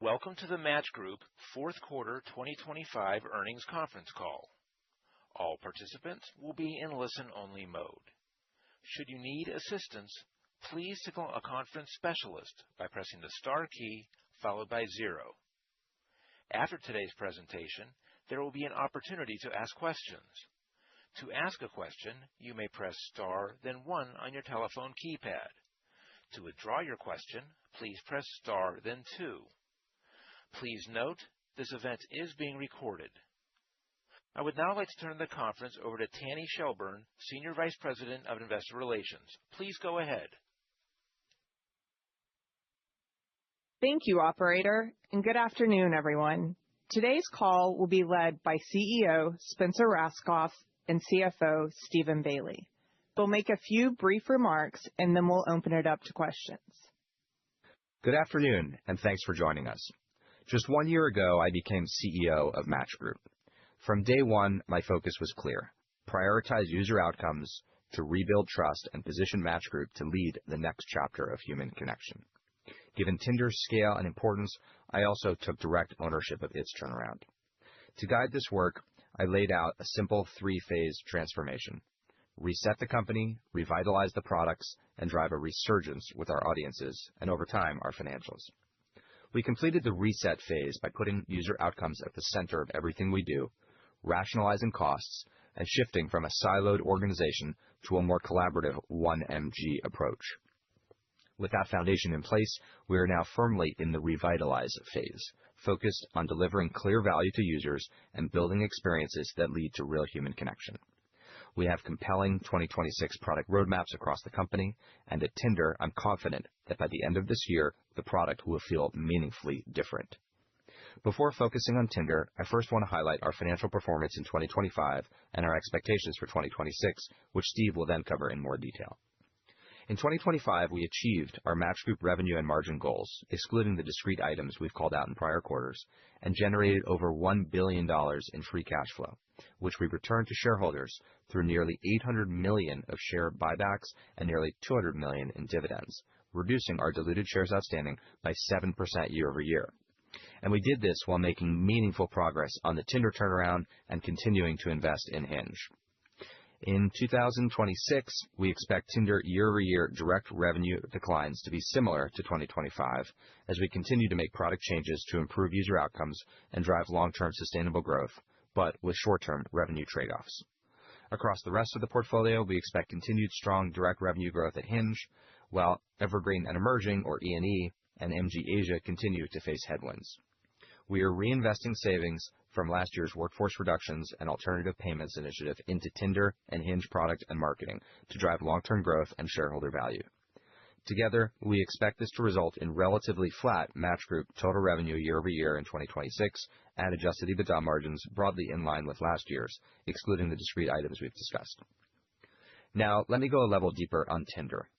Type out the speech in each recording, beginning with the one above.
Welcome to the Match Group fourth quarter 2025 earnings conference call. All participants will be in listen-only mode. Should you need assistance, please signal a conference specialist by pressing the star key followed by 0. After today's presentation, there will be an opportunity to ask questions. To ask a question, you may press star, then 1 on your telephone keypad. To withdraw your question, please press star, then 2. Please note, this event is being recorded. I would now like to turn the conference over to Tanny Shelburne, Senior Vice President of Investor Relations. Please go ahead. Thank you, operator, and good afternoon, everyone. Today's call will be led by CEO Spencer Rascoff and CFO Stephen Bailey. They'll make a few brief remarks, and then we'll open it up to questions. Good afternoon, and thanks for joining us. Just 1 year ago, I became CEO of Match Group. From day one, my focus was clear: prioritize user outcomes to rebuild trust and position Match Group to lead the next chapter of human connection. Given Tinder's scale and importance, I also took direct ownership of its turnaround. To guide this work, I laid out a simple 3-phase transformation: reset the company, revitalize the products, and drive a resurgence with our audiences, and over time, our financials. We completed the reset phase by putting user outcomes at the center of everything we do, rationalizing costs, and shifting from a siloed organization to a more collaborative 1MG approach. With that foundation in place, we are now firmly in the revitalize phase, focused on delivering clear value to users and building experiences that lead to real human connection. We have compelling 2026 product roadmaps across the company, and at Tinder, I'm confident that by the end of this year, the product will feel meaningfully different. Before focusing on Tinder, I first want to highlight our financial performance in 2025 and our expectations for 2026, which Steve will then cover in more detail. In 2025, we achieved our Match Group revenue and margin goals, excluding the discrete items we've called out in prior quarters, and generated over $1 billion in free cash flow, which we returned to shareholders through nearly $800 million of share buybacks and nearly $200 million in dividends, reducing our diluted shares outstanding by 7% year-over-year. And we did this while making meaningful progress on the Tinder turnaround and continuing to invest in Hinge. In 2026, we expect Tinder year-over-year direct revenue declines to be similar to 2025 as we continue to make product changes to improve user outcomes and drive long-term sustainable growth, but with short-term revenue trade-offs. Across the rest of the portfolio, we expect continued strong direct revenue growth at Hinge, while Evergreen and Emerging, or E&E, and MG Asia continue to face headwinds. We are reinvesting savings from last year's workforce reductions and alternative payments initiative into Tinder and Hinge product and marketing to drive long-term growth and shareholder value. Together, we expect this to result in relatively flat Match Group total revenue year-over-year in 2026 and adjusted EBITDA margins broadly in line with last year's, excluding the discrete items we've discussed. Now, let me go a level deeper on Tinder.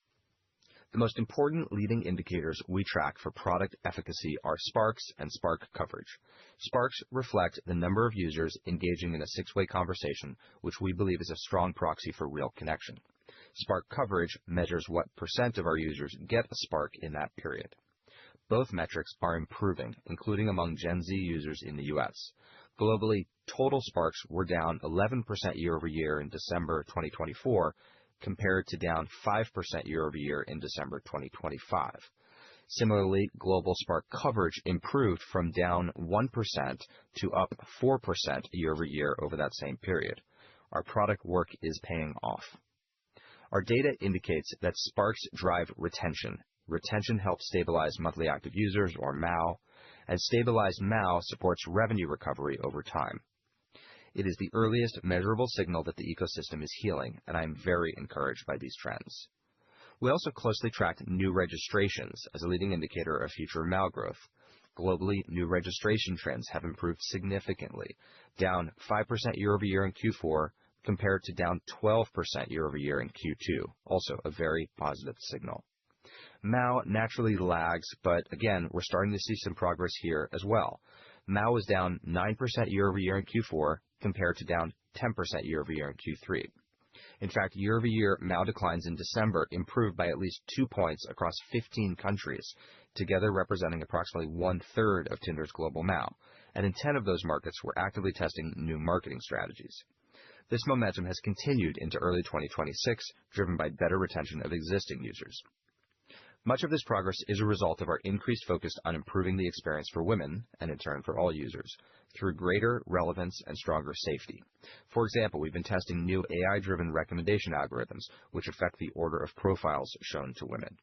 The most important leading indicators we track for product efficacy are Sparks and Spark coverage. Sparks reflect the number of users engaging in a 6-way conversation, which we believe is a strong proxy for real connection. Spark coverage measures what % of our users get a spark in that period. Both metrics are improving, including among Gen Z users in the U.S. Globally, total sparks were down 11% year-over-year in December 2024, compared to down 5% year-over-year in December 2025. Similarly, global spark coverage improved from down 1% to up 4% year-over-year over that same period. Our product work is paying off. Our data indicates that sparks drive retention. Retention helps stabilize monthly active users, or MAU, and stabilized MAU supports revenue recovery over time. It is the earliest measurable signal that the ecosystem is healing, and I am very encouraged by these trends. We also closely track new registrations as a leading indicator of future MAU growth. Globally, new registration trends have improved significantly, down 5% year-over-year in Q4, compared to down 12% year-over-year in Q2, also a very positive signal. MAU naturally lags, but again, we're starting to see some progress here as well. MAU was down 9% year-over-year in Q4, compared to down 10% year-over-year in Q3. In fact, year-over-year MAU declines in December improved by at least 2 points across 15 countries, together representing approximately one-third of Tinder's global MAU, and in 10 of those markets we're actively testing new marketing strategies. This momentum has continued into early 2026, driven by better retention of existing users. Much of this progress is a result of our increased focus on improving the experience for women, and in turn for all users, through greater relevance and stronger safety. For example, we've been testing new AI-driven recommendation algorithms, which affect the order of profiles shown to women.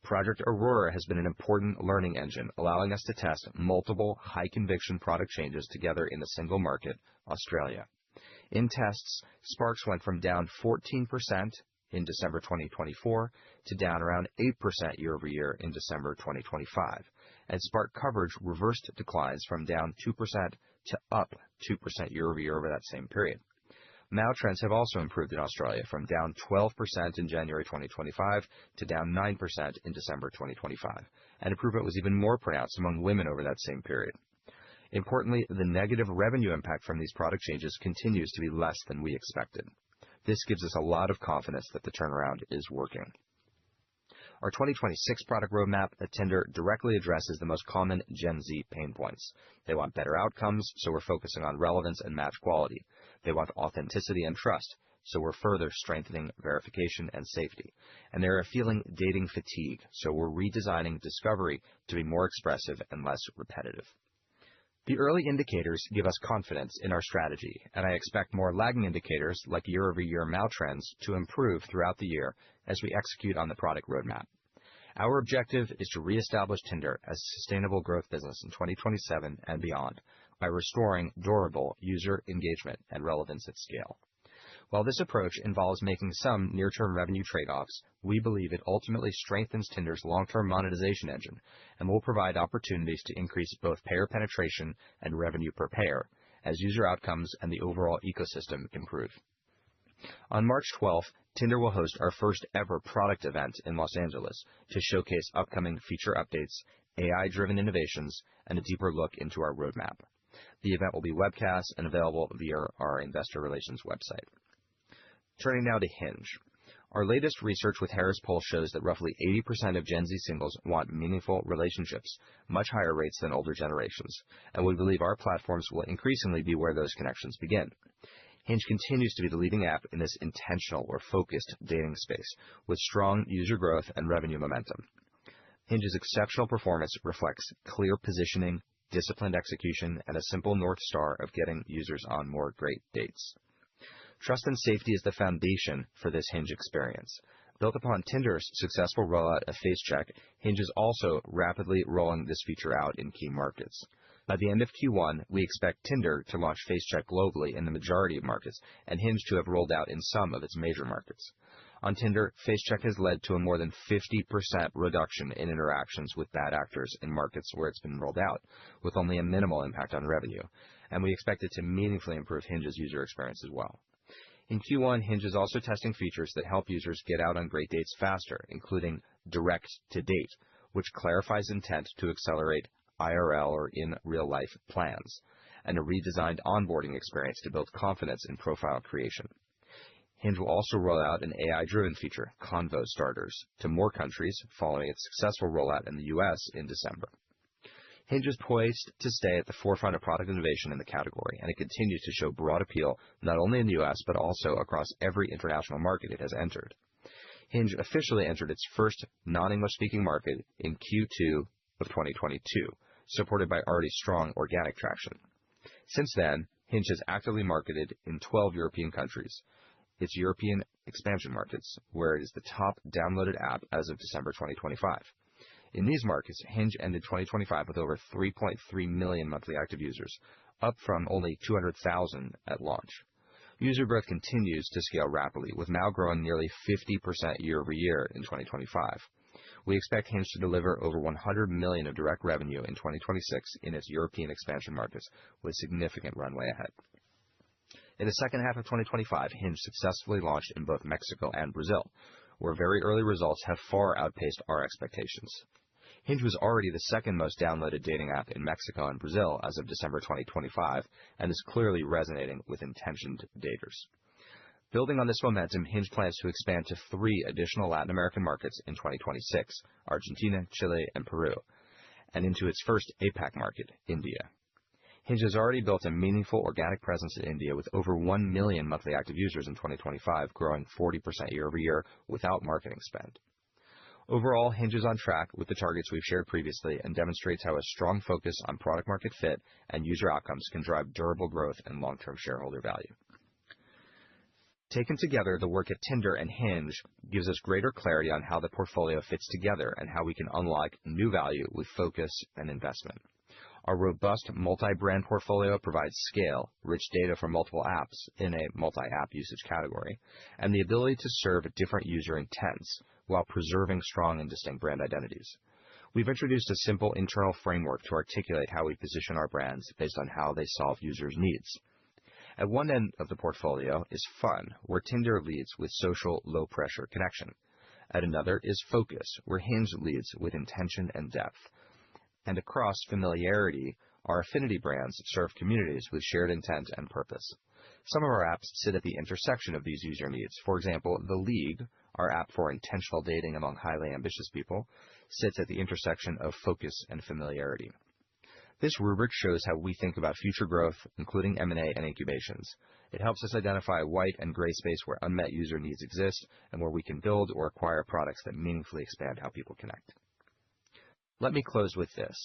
Project Aurora has been an important learning engine, allowing us to test multiple high-conviction product changes together in a single market, Australia. In tests, Sparks went from down 14% in December 2024 to down around 8% year-over-year in December 2025, and Spark coverage reversed declines from down 2% to up 2% year-over-year over that same period. MAU trends have also improved in Australia from down 12% in January 2025 to down 9% in December 2025, and improvement was even more pronounced among women over that same period. Importantly, the negative revenue impact from these product changes continues to be less than we expected. This gives us a lot of confidence that the turnaround is working. Our 2026 product roadmap at Tinder directly addresses the most common Gen Z pain points. They want better outcomes, so we're focusing on relevance and match quality. They want authenticity and trust, so we're further strengthening verification and safety. And they are feeling dating fatigue, so we're redesigning discovery to be more expressive and less repetitive. The early indicators give us confidence in our strategy, and I expect more lagging indicators like year-over-year MAU trends to improve throughout the year as we execute on the product roadmap. Our objective is to reestablish Tinder as a sustainable growth business in 2027 and beyond by restoring durable user engagement and relevance at scale. While this approach involves making some near-term revenue trade-offs, we believe it ultimately strengthens Tinder's long-term monetization engine and will provide opportunities to increase both payer penetration and revenue per payer as user outcomes and the overall ecosystem improve. On March 12th, Tinder will host our first ever product event in Los Angeles to showcase upcoming feature updates, AI-driven innovations, and a deeper look into our roadmap. The event will be webcast and available via our investor relations website. Turning now to Hinge. Our latest research with Harris Poll shows that roughly 80% of Gen Z singles want meaningful relationships, much higher rates than older generations, and we believe our platforms will increasingly be where those connections begin. Hinge continues to be the leading app in this intentional or focused dating space, with strong user growth and revenue momentum. Hinge's exceptional performance reflects clear positioning, disciplined execution, and a simple North Star of getting users on more great dates. Trust and safety is the foundation for this Hinge experience. Built upon Tinder's successful rollout of FaceCheck, Hinge is also rapidly rolling this feature out in key markets. By the end of Q1, we expect Tinder to launch FaceCheck globally in the majority of markets, and Hinge to have rolled out in some of its major markets. On Tinder, FaceCheck has led to a more than 50% reduction in interactions with bad actors in markets where it's been rolled out, with only a minimal impact on revenue, and we expect it to meaningfully improve Hinge's user experience as well. In Q1, Hinge is also testing features that help users get out on great dates faster, including Direct to Date, which clarifies intent to accelerate IRL or in real life plans, and a redesigned onboarding experience to build confidence in profile creation. Hinge will also roll out an AI-driven feature, Convo Starters, to more countries following its successful rollout in the US in December. Hinge is poised to stay at the forefront of product innovation in the category, and it continues to show broad appeal not only in the US but also across every international market it has entered. Hinge officially entered its first non-English speaking market in Q2 of 2022, supported by already strong organic traction. Since then, Hinge has actively marketed in 12 European countries, its European expansion markets, where it is the top downloaded app as of December 2025. In these markets, Hinge ended 2025 with over 3.3 million monthly active users, up from only 200,000 at launch. User growth continues to scale rapidly, with MAU growing nearly 50% year-over-year in 2025. We expect Hinge to deliver over $100 million of direct revenue in 2026 in its European expansion markets, with significant runway ahead. In the second half of 2025, Hinge successfully launched in both Mexico and Brazil, where very early results have far outpaced our expectations. Hinge was already the second most downloaded dating app in Mexico and Brazil as of December 2025, and is clearly resonating with intentioned daters. Building on this momentum, Hinge plans to expand to 3 additional Latin American markets in 2026, Argentina, Chile, and Peru, and into its first APAC market, India. Hinge has already built a meaningful organic presence in India with over 1 million monthly active users in 2025, growing 40% year-over-year without marketing spend. Overall, Hinge is on track with the targets we've shared previously and demonstrates how a strong focus on product market fit and user outcomes can drive durable growth and long-term shareholder value. Taken together, the work at Tinder and Hinge gives us greater clarity on how the portfolio fits together and how we can unlock new value with focus and investment. Our robust multi-brand portfolio provides scale, rich data from multiple apps in a multi-app usage category, and the ability to serve different user intents while preserving strong and distinct brand identities. We've introduced a simple internal framework to articulate how we position our brands based on how they solve users' needs. At one end of the portfolio is fun, where Tinder leads with social, low-pressure connection. At another is focus, where Hinge leads with intention and depth. And across familiarity, our affinity brands serve communities with shared intent and purpose. Some of our apps sit at the intersection of these user needs. For example, The League, our app for intentional dating among highly ambitious people, sits at the intersection of focus and familiarity. This rubric shows how we think about future growth, including M&A and incubations. It helps us identify white and gray space where unmet user needs exist and where we can build or acquire products that meaningfully expand how people connect. Let me close with this.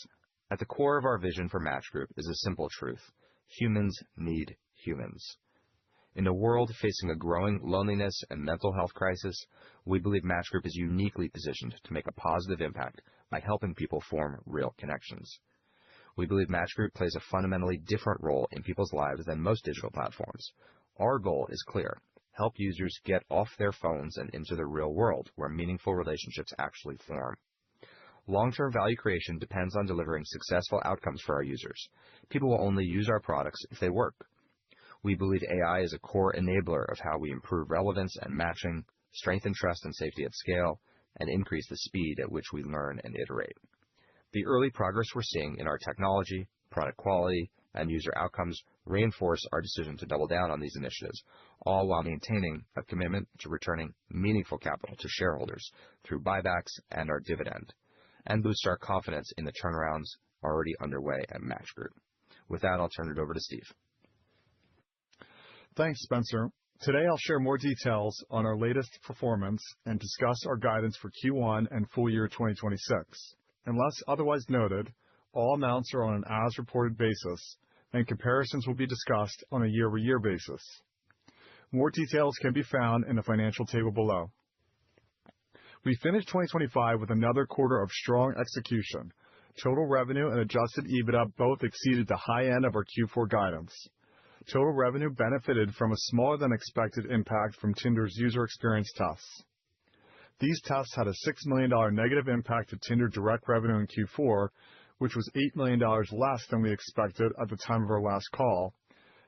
At the core of our vision for Match Group is a simple truth. Humans need humans. In a world facing a growing loneliness and mental health crisis, we believe Match Group is uniquely positioned to make a positive impact by helping people form real connections. We believe Match Group plays a fundamentally different role in people's lives than most digital platforms. Our goal is clear. Help users get off their phones and into the real world, where meaningful relationships actually form. Long-term value creation depends on delivering successful outcomes for our users. People will only use our products if they work. We believe AI is a core enabler of how we improve relevance and matching, strengthen trust and safety at scale, and increase the speed at which we learn and iterate. The early progress we're seeing in our technology, product quality, and user outcomes reinforce our decision to double down on these initiatives, all while maintaining a commitment to returning meaningful capital to shareholders through buybacks and our dividend, and boost our confidence in the turnarounds already underway at Match Group. With that, I'll turn it over to Steve. Thanks, Spencer. Today, I'll share more details on our latest performance and discuss our guidance for Q1 and full year 2026. Unless otherwise noted, all amounts are on an as-reported basis, and comparisons will be discussed on a year-over-year basis. More details can be found in the financial table below. We finished 2025 with another quarter of strong execution. Total revenue and adjusted EBITDA both exceeded the high end of our Q4 guidance. Total revenue benefited from a smaller than expected impact from Tinder's user experience tests. These tests had a $6 million negative impact to Tinder direct revenue in Q4, which was $8 million less than we expected at the time of our last call,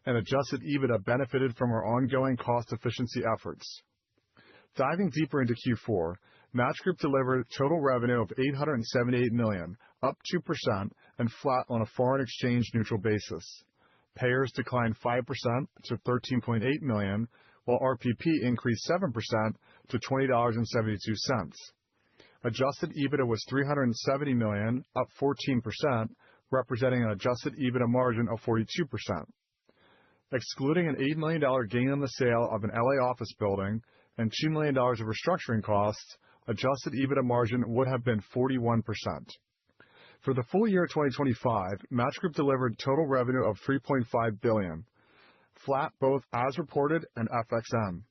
and adjusted EBITDA benefited from our ongoing cost efficiency efforts. Diving deeper into Q4, Match Group delivered total revenue of $878 million, up 2% and flat on a foreign exchange neutral basis. Payers declined 5% to 13.8 million, while RPP increased 7% to $20.72. Adjusted EBITDA was $370 million, up 14%, representing an adjusted EBITDA margin of 42%. Excluding an $8 million gain on the sale of an LA office building and $2 million of restructuring costs, adjusted EBITDA margin would have been 41%. For the full year 2025, Match Group delivered total revenue of $3.5 billion, flat both as reported and FXM.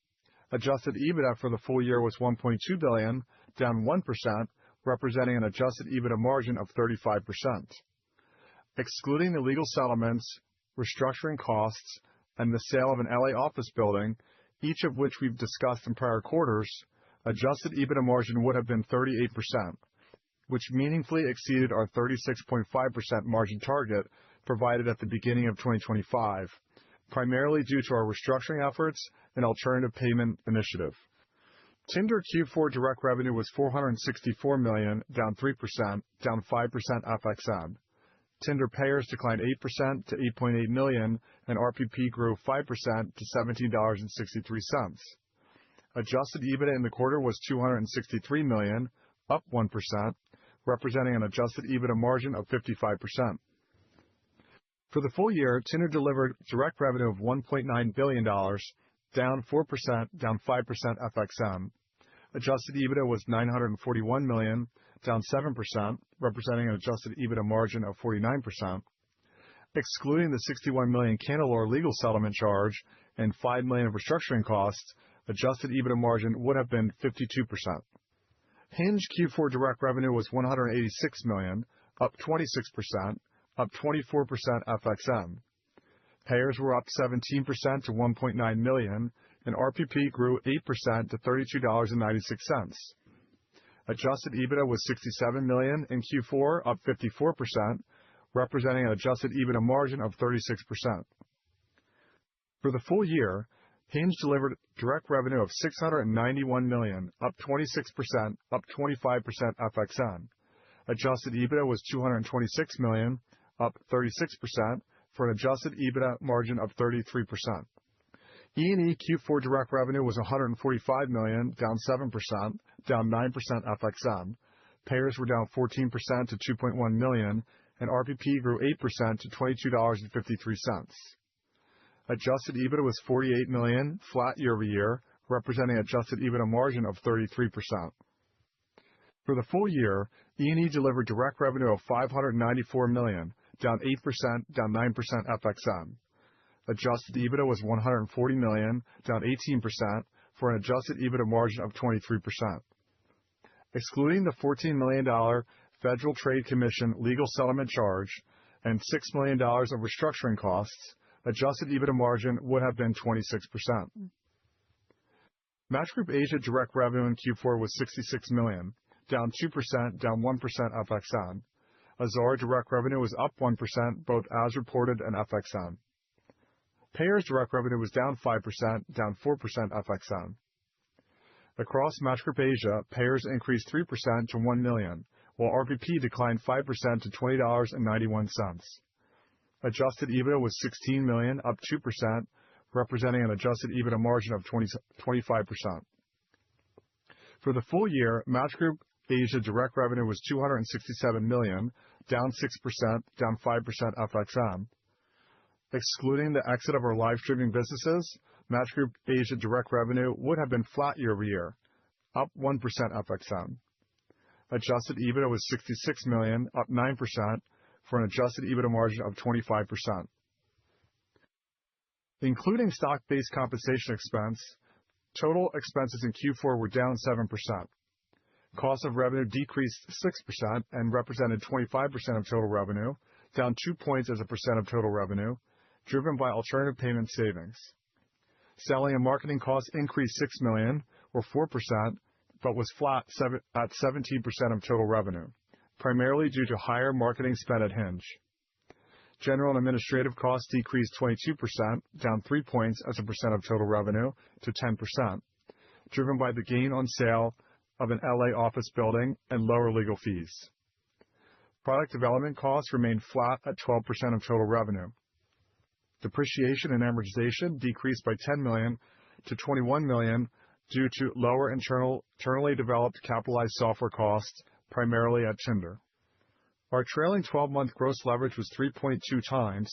Adjusted EBITDA for the full year was $1.2 billion, down 1%, representing an adjusted EBITDA margin of 35%. Excluding the legal settlements, restructuring costs, and the sale of an LA office building, each of which we've discussed in prior quarters, adjusted EBITDA margin would have been 38%, which meaningfully exceeded our 36.5% margin target provided at the beginning of 2025, primarily due to our restructuring efforts and alternative payment initiative. Tinder Q4 direct revenue was $464 million, down 3%, down 5% FXM. Tinder payers declined 8% to 8.8 million, and RPP grew 5% to $17.63. Adjusted EBITDA in the quarter was $263 million, up 1%, representing an adjusted EBITDA margin of 55%. For the full year, Tinder delivered direct revenue of $1.9 billion, down 4%, down 5% FXM. Adjusted EBITDA was $941 million, down 7%, representing an adjusted EBITDA margin of 49%. Excluding the $61 million Candelore legal settlement charge and $5 million of restructuring costs, adjusted EBITDA margin would have been 52%. Hinge Q4 direct revenue was $186 million, up 26%, up 24% FXM. Payers were up 17% to 1.9 million, and RPP grew 8% to $32.96. Adjusted EBITDA was $67 million in Q4, up 54%, representing an adjusted EBITDA margin of 36%. For the full year, Hinge delivered direct revenue of $691 million, up 26%, up 25% FXM. Adjusted EBITDA was $226 million, up 36%, for an adjusted EBITDA margin of 33%. E&E Q4 direct revenue was $145 million, down 7%, down 9% FXM. Payers were down 14% to 2.1 million, and RPP grew 8% to $22.53. Adjusted EBITDA was $48 million, flat year-over-year, representing an adjusted EBITDA margin of 33%. For the full year, E&E delivered direct revenue of $594 million, down 8%, down 9% FXM. Adjusted EBITDA was $140 million, down 18%, for an adjusted EBITDA margin of 23%. Excluding the $14 million Federal Trade Commission legal settlement charge and $6 million of restructuring costs, adjusted EBITDA margin would have been 26%. Match Group Asia direct revenue in Q4 was $66 million, down 2%, down 1% FXM. Azar direct revenue was up 1%, both as reported and FXM. Payers direct revenue was down 5%, down 4% FXM. Across Match Group Asia, payers increased 3% to 1 million, while RPP declined 5% to $20.91. Adjusted EBITDA was $16 million, up 2%, representing an adjusted EBITDA margin of 25%. For the full year, Match Group Asia direct revenue was $267 million, down 6%, down 5% FXM. Excluding the exit of our live streaming businesses, Match Group Asia direct revenue would have been flat year-over-year, up 1% FXM. Adjusted EBITDA was $66 million, up 9%, for an adjusted EBITDA margin of 25%. Including stock-based compensation expense, total expenses in Q4 were down 7%. Cost of revenue decreased 6% and represented 25% of total revenue, down 2 points as a percent of total revenue, driven by alternative payment savings. Selling and marketing costs increased $6 million, or 4%, but was flat at 17% of total revenue, primarily due to higher marketing spend at Hinge. General and administrative costs decreased 22%, down 3 points as a percent of total revenue, to 10%, driven by the gain on sale of an LA office building and lower legal fees. Product development costs remained flat at 12% of total revenue. Depreciation and amortization decreased by $10 million to $21 million due to lower internally developed capitalized software costs, primarily at Tinder. Our trailing 12-month gross leverage was 3.2 times,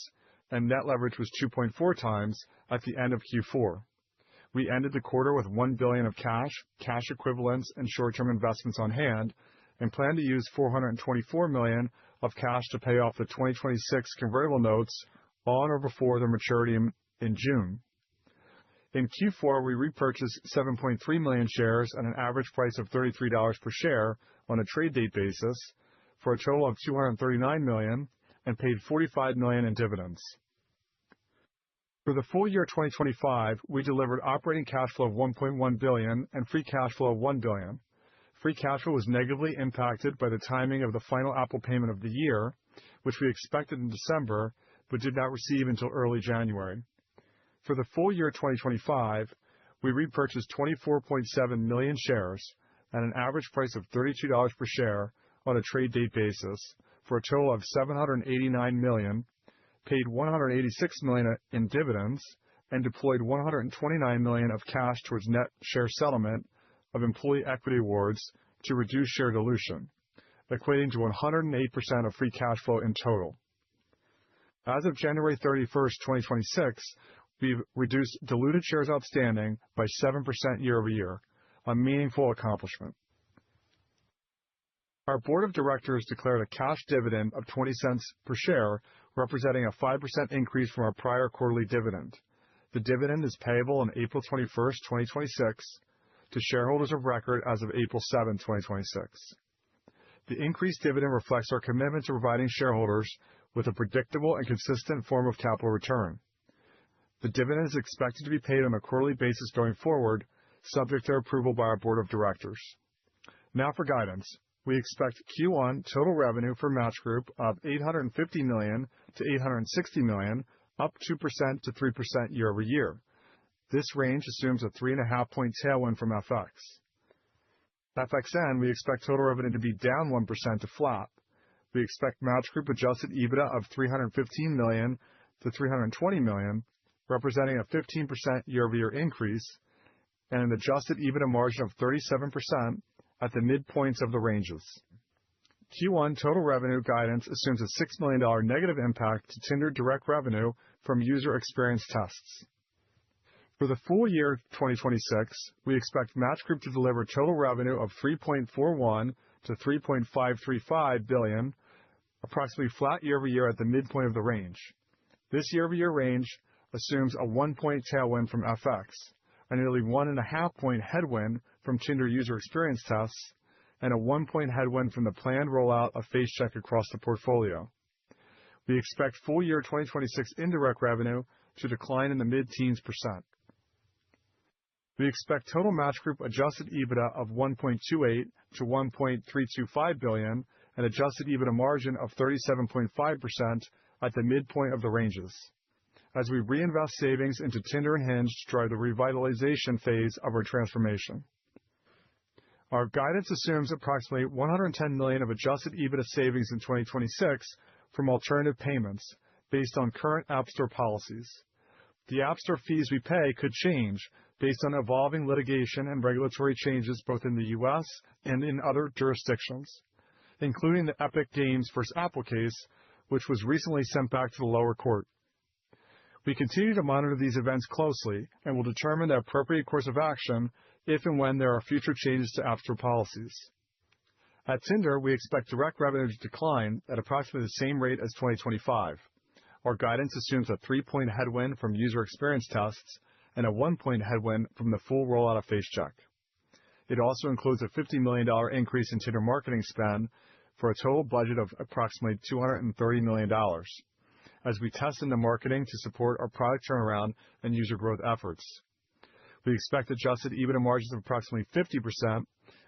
and net leverage was 2.4 times at the end of Q4. We ended the quarter with $1 billion of cash equivalents, and short-term investments on hand, and plan to use $424 million of cash to pay off the 2026 convertible notes on or before their maturity in June. In Q4, we repurchased 7.3 million shares at an average price of $33 per share on a trade date basis, for a total of $239 million, and paid $45 million in dividends. For the full year 2025, we delivered operating cash flow of $1.1 billion and free cash flow of $1 billion. Free cash flow was negatively impacted by the timing of the final Apple payment of the year, which we expected in December, but did not receive until early January. For the full year 2025, we repurchased 24.7 million shares at an average price of $32 per share on a trade date basis, for a total of $789 million, paid $186 million in dividends, and deployed $129 million of cash towards net share settlement of employee equity awards to reduce share dilution, equating to 108% of free cash flow in total. As of January 31st, 2026, we've reduced diluted shares outstanding by 7% year-over-year, a meaningful accomplishment. Our board of directors declared a cash dividend of 20 cents per share, representing a 5% increase from our prior quarterly dividend. The dividend is payable on April 21st, 2026, to shareholders of record as of April 7, 2026. The increased dividend reflects our commitment to providing shareholders with a predictable and consistent form of capital return. The dividend is expected to be paid on a quarterly basis going forward, subject to approval by our board of directors. Now for guidance. We expect Q1 total revenue for Match Group of $850 million to $860 million, up 2% to 3% year-over-year. This range assumes a 3.5-point tailwind from FX. FXN, we expect total revenue to be down 1% to flat. We expect Match Group adjusted EBITDA of $315 million to $320 million, representing a 15% year-over-year increase, and an adjusted EBITDA margin of 37% at the midpoints of the ranges. Q1 total revenue guidance assumes a $6 million negative impact to Tinder direct revenue from user experience tests. For the full year 2026, we expect Match Group to deliver total revenue of $3.41 to $3.535 billion, approximately flat year-over-year at the midpoint of the range. This year-over-year range assumes a 1-point tailwind from FX, a nearly 1.5-point headwind from Tinder user experience tests, and a 1-point headwind from the planned rollout of Face Check across the portfolio. We expect full year 2026 indirect revenue to decline in the mid-teens %. We expect total Match Group adjusted EBITDA of $1.28 to $1.325 billion, and adjusted EBITDA margin of 37.5% at the midpoint of the ranges, as we reinvest savings into Tinder and Hinge to drive the revitalization phase of our transformation. Our guidance assumes approximately $110 million of adjusted EBITDA savings in 2026 from alternative payments based on current App Store policies. The App Store fees we pay could change based on evolving litigation and regulatory changes both in the U.S. and in other jurisdictions, including the Epic Games vs. Apple case, which was recently sent back to the lower court. We continue to monitor these events closely and will determine the appropriate course of action if and when there are future changes to App Store policies. At Tinder, we expect direct revenue to decline at approximately the same rate as 2025. Our guidance assumes a 3-point headwind from user experience tests and a 1-point headwind from the full rollout of Face Check. It also includes a $50 million increase in Tinder marketing spend for a total budget of approximately $230 million, as we test into marketing to support our product turnaround and user growth efforts. We expect adjusted EBITDA margins of approximately 50%,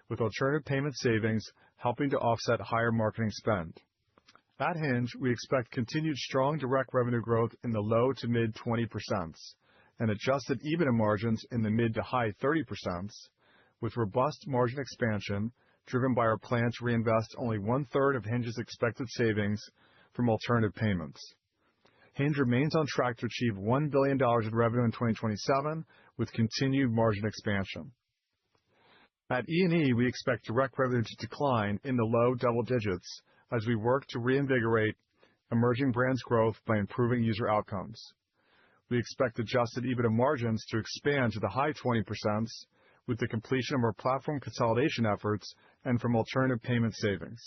with alternative payment savings helping to offset higher marketing spend. At Hinge, we expect continued strong direct revenue growth in the low to mid 20% and adjusted EBITDA margins in the mid to high 30%, with robust margin expansion driven by our plan to reinvest only 1/3 of Hinge's expected savings from alternative payments. Hinge remains on track to achieve $1 billion in revenue in 2027, with continued margin expansion. At E&E, we expect direct revenue to decline in the low double digits as we work to reinvigorate emerging brands' growth by improving user outcomes. We expect adjusted EBITDA margins to expand to the high 20% with the completion of our platform consolidation efforts and from alternative payment savings.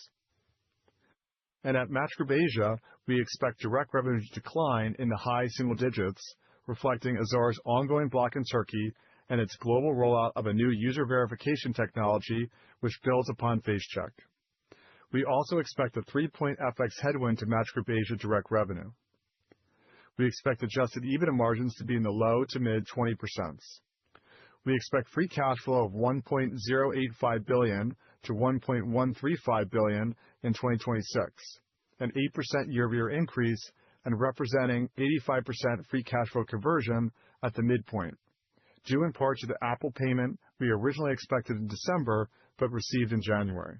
And at Match Group Asia, we expect direct revenue to decline in the high single digits, reflecting Azar's ongoing block in Turkey and its global rollout of a new user verification technology which builds upon Face Check. We also expect a 3-point FX headwind to Match Group Asia direct revenue. We expect adjusted EBITDA margins to be in the low to mid 20%. We expect free cash flow of $1.085 billion to $1.135 billion in 2026, an 8% year-over-year increase and representing 85% free cash flow conversion at the midpoint, due in part to the Apple payment we originally expected in December but received in January.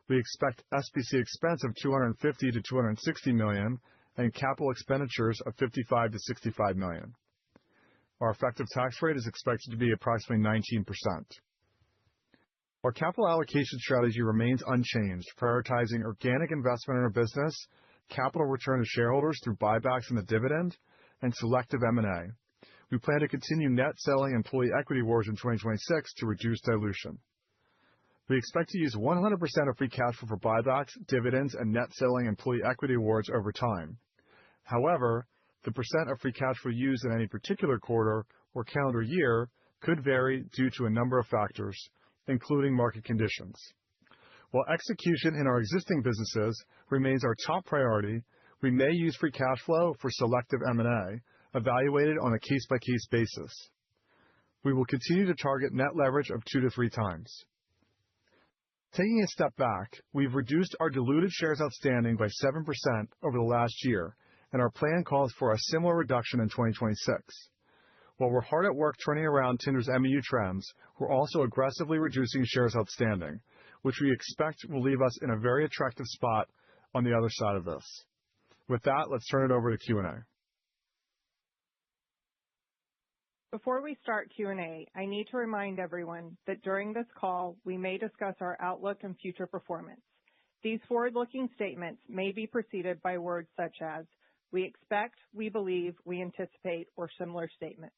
We expect SBC expense of $250 to $260 million and capital expenditures of $55 to $65 million. Our effective tax rate is expected to be approximately 19%. Our capital allocation strategy remains unchanged, prioritizing organic investment in our business, capital return to shareholders through buybacks and the dividend, and selective M&A. We plan to continue net selling employee equity awards in 2026 to reduce dilution. We expect to use 100% of free cash flow for buybacks, dividends, and net selling employee equity awards over time. However, the percent of free cash flow used in any particular quarter or calendar year could vary due to a number of factors, including market conditions. While execution in our existing businesses remains our top priority, we may use free cash flow for selective M&A, evaluated on a case-by-case basis. We will continue to target net leverage of 2 to 3 times. Taking a step back, we've reduced our diluted shares outstanding by 7% over the last year, and our plan calls for a similar reduction in 2026. While we're hard at work turning around Tinder's MAU trends, we're also aggressively reducing shares outstanding, which we expect will leave us in a very attractive spot on the other side of this. With that, let's turn it over to Q&A. Before we start Q&A, I need to remind everyone that during this call, we may discuss our outlook and future performance. These forward-looking statements may be preceded by words such as we expect, we believe, we anticipate, or similar statements.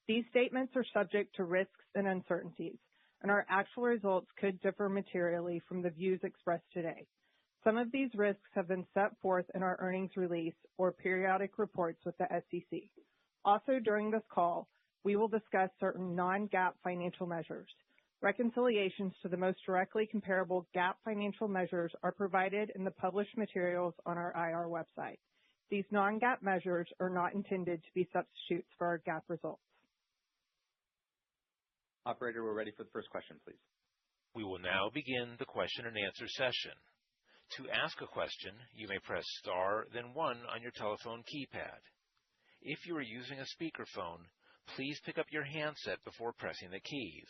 These statements are subject to risks and uncertainties, and our actual results could differ materially from the views expressed today. Some of these risks have been set forth in our earnings release or periodic reports with the SEC. Also, during this call, we will discuss certain non-GAAP financial measures. Reconciliations to the most directly comparable GAAP financial measures are provided in the published materials on our IR website. These non-GAAP measures are not intended to be substitutes for our GAAP results. Operator, we're ready for the first question, please. We will now begin the question and answer session. To ask a question, you may press star, then 1 on your telephone keypad. If you are using a speakerphone, please pick up your handset before pressing the keys.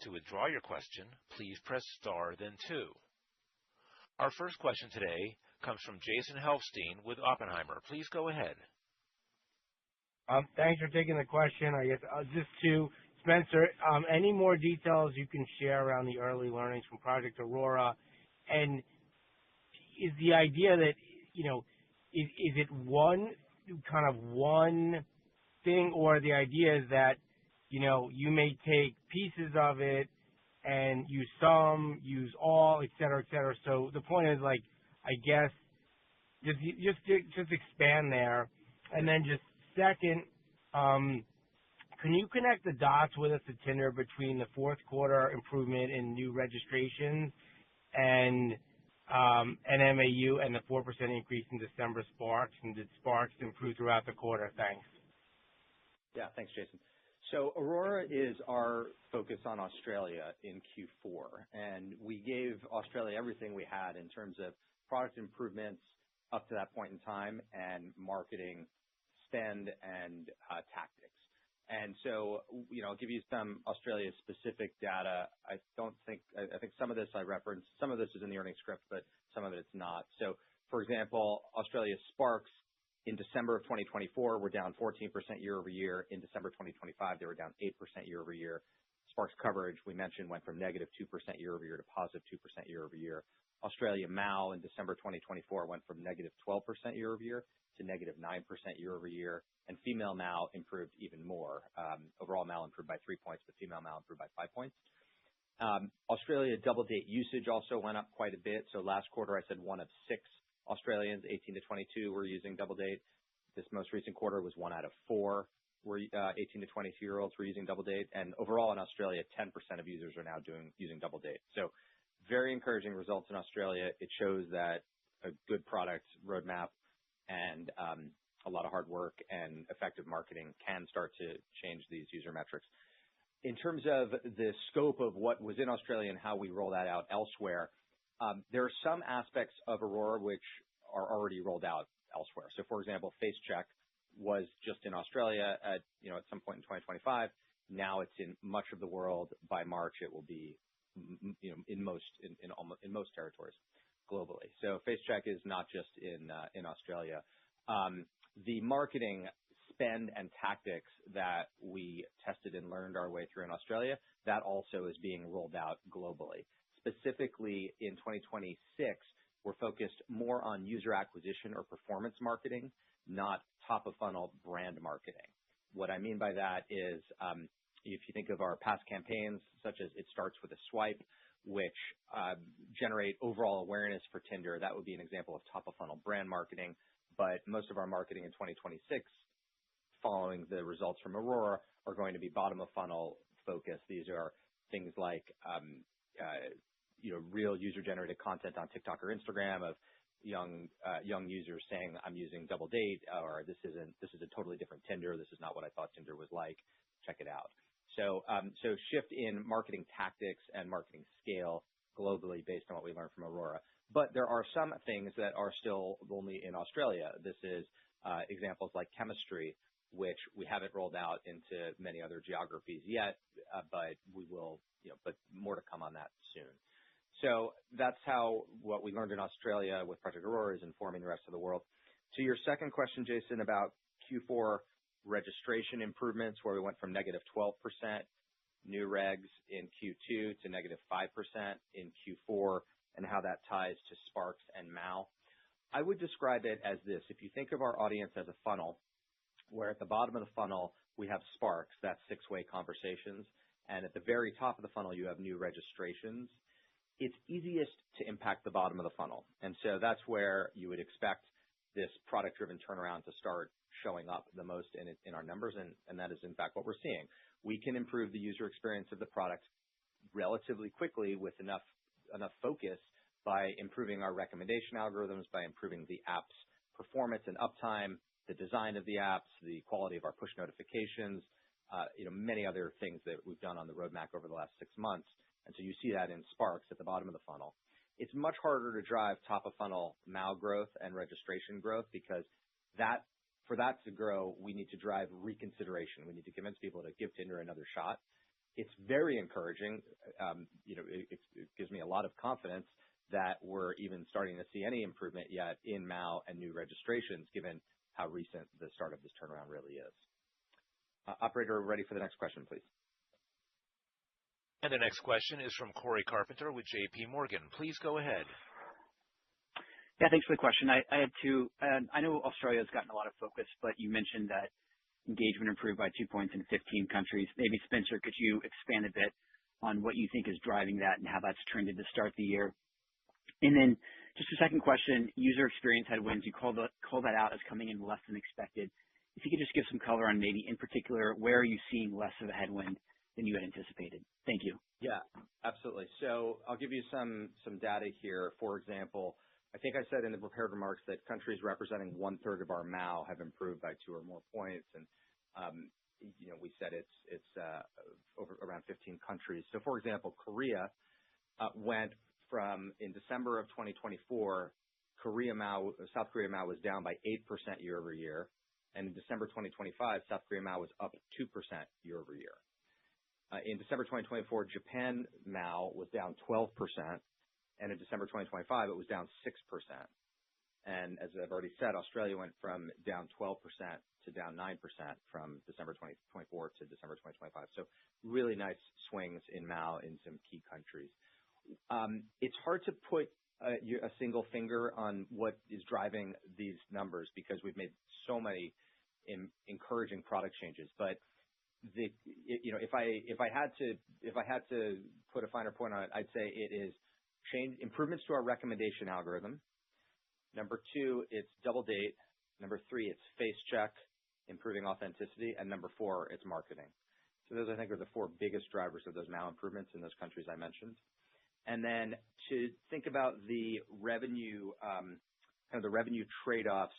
To withdraw your question, please press star, then 2. Our first question today comes from Jason Helfstein with Oppenheimer. Please go ahead. Thanks for taking the question. I guess just to Spencer, any more details you can share around the early learnings from Project Aurora? And is the idea that, is it one thing, or the idea is that, you may take pieces of it and use some, use all, et cetera, et cetera. So the point is, I guess, just expand there. And then just second, can you connect the dots with us at Tinder between the fourth quarter improvement in new registrations and MAU and the 4% increase in December Sparks? And did Sparks improve throughout the quarter? Thanks. Yeah, thanks, Jason. So Aurora is our focus on Australia in Q4, and we gave Australia everything we had in terms of product improvements up to that point in time and marketing spend and tactics. And so, I'll give you some Australia-specific data. I think some of this I referenced. Some of this is in the earnings script, but some of it's not. So, for example, Australia Sparks in December of 2024 were down 14% year over year. In December 2025, they were down 8% year over year. Sparks coverage, we mentioned, went from negative 2% year over year to positive 2% year over year. Australia MAU in December 2024 went from negative 12% year over year to negative 9% year over year. And female MAU improved even more. Overall MAU improved by 3 points, but female MAU improved by 5 points. Australia double date usage also went up quite a bit. So last quarter, I said 1 of 6 Australians, 18 to 22, were using double date. This most recent quarter was 1 out of 4 were 18 to 22-year-olds were using double date. And overall in Australia, 10% of users are now using double date. So very encouraging results in Australia. It shows that a good product roadmap and a lot of hard work and effective marketing can start to change these user metrics. In terms of the scope of what was in Australia and how we roll that out elsewhere, there are some aspects of Aurora which are already rolled out elsewhere. So, for example, Face Check was just in Australia at some point in 2025. Now it's in much of the world. By March, it will be in most territories globally. So FaceCheck is not just in Australia. The marketing spend and tactics that we tested and learned our way through in Australia, that also is being rolled out globally. Specifically in 2026, we're focused more on user acquisition or performance marketing, not top of funnel brand marketing. What I mean by that is, if you think of our past campaigns, such as It Starts with a Swipe, which generate overall awareness for Tinder, that would be an example of top of funnel brand marketing. But most of our marketing in 2026, following the results from Aurora, are going to be bottom of funnel focused. These are things like, real user generated content on TikTok or Instagram of young users saying, I'm using Double Date, or this is a totally different Tinder. This is not what I thought Tinder was like. Check it out. So shift in marketing tactics and marketing scale globally based on what we learned from Aurora. But there are some things that are still only in Australia. This is examples like chemistry, which we haven't rolled out into many other geographies yet, but we will, but more to come on that soon. So that's how what we learned in Australia with Project Aurora is informing the rest of the world. To your second question, Jason, about Q4 registration improvements, where we went from -12% new regs in Q2 to -5% in Q4, and how that ties to Sparks and MAU. I would describe it as this. If you think of our audience as a funnel, where at the bottom of the funnel, we have Sparks, that's six-way conversations, and at the very top of the funnel, you have new registrations. It's easiest to impact the bottom of the funnel. And so that's where you would expect this product-driven turnaround to start showing up the most in our numbers, and that is in fact what we're seeing. We can improve the user experience of the product relatively quickly with enough focus by improving our recommendation algorithms, by improving the app's performance and uptime, the design of the apps, the quality of our push notifications, many other things that we've done on the roadmap over the last 6 months. And so you see that in Sparks at the bottom of the funnel. It's much harder to drive top of funnel MAU growth and registration growth, because for that to grow, we need to drive reconsideration. We need to convince people to give Tinder another shot. It's very encouraging. It gives me a lot of confidence that we're even starting to see any improvement yet in MAU and new registrations, given how recent the start of this turnaround really is. Operator, ready for the next question, please. And the next question is from Corey Carpenter with JP Morgan. Please go ahead. Yeah, thanks for the question. I had two. I know Australia has gotten a lot of focus, but you mentioned that engagement improved by 2 points in 15 countries. Maybe, Spencer, could you expand a bit on what you think is driving that and how that's trended to start the year? And then just a second question, user experience headwinds. You called that out as coming in less than expected. If you could just give some color on maybe in particular, where are you seeing less of a headwind than you had anticipated? Thank you. Yeah, absolutely. So I'll give you some data here. For example, I think I said in the prepared remarks that countries representing 1/3 of our MAU have improved by 2 or more points. And, we said it's over around 15 countries. So for example, Korea went from, in December of 2024, South Korea MAU was down by 8% year over year. And in December 2025, South Korea MAU was up 2% year over year. In December 2024, Japan MAU was down 12%, and in December 2025, it was down 6%. And as I've already said, Australia went from down 12% to down 9% from December 2024 to December 2025. So really nice swings in MAU in some key countries. It's hard to put a single finger on what is driving these numbers, because we've made so many encouraging product changes. But if I had to put a finer point on it, I'd say it is improvements to our recommendation algorithm. Number 2, it's Double Date. Number 3, it's FaceCheck, improving authenticity. And number 4, it's marketing. So those, I think, are the 4 biggest drivers of those MAU improvements in those countries I mentioned. And then to think about the revenue, the revenue trade-offs,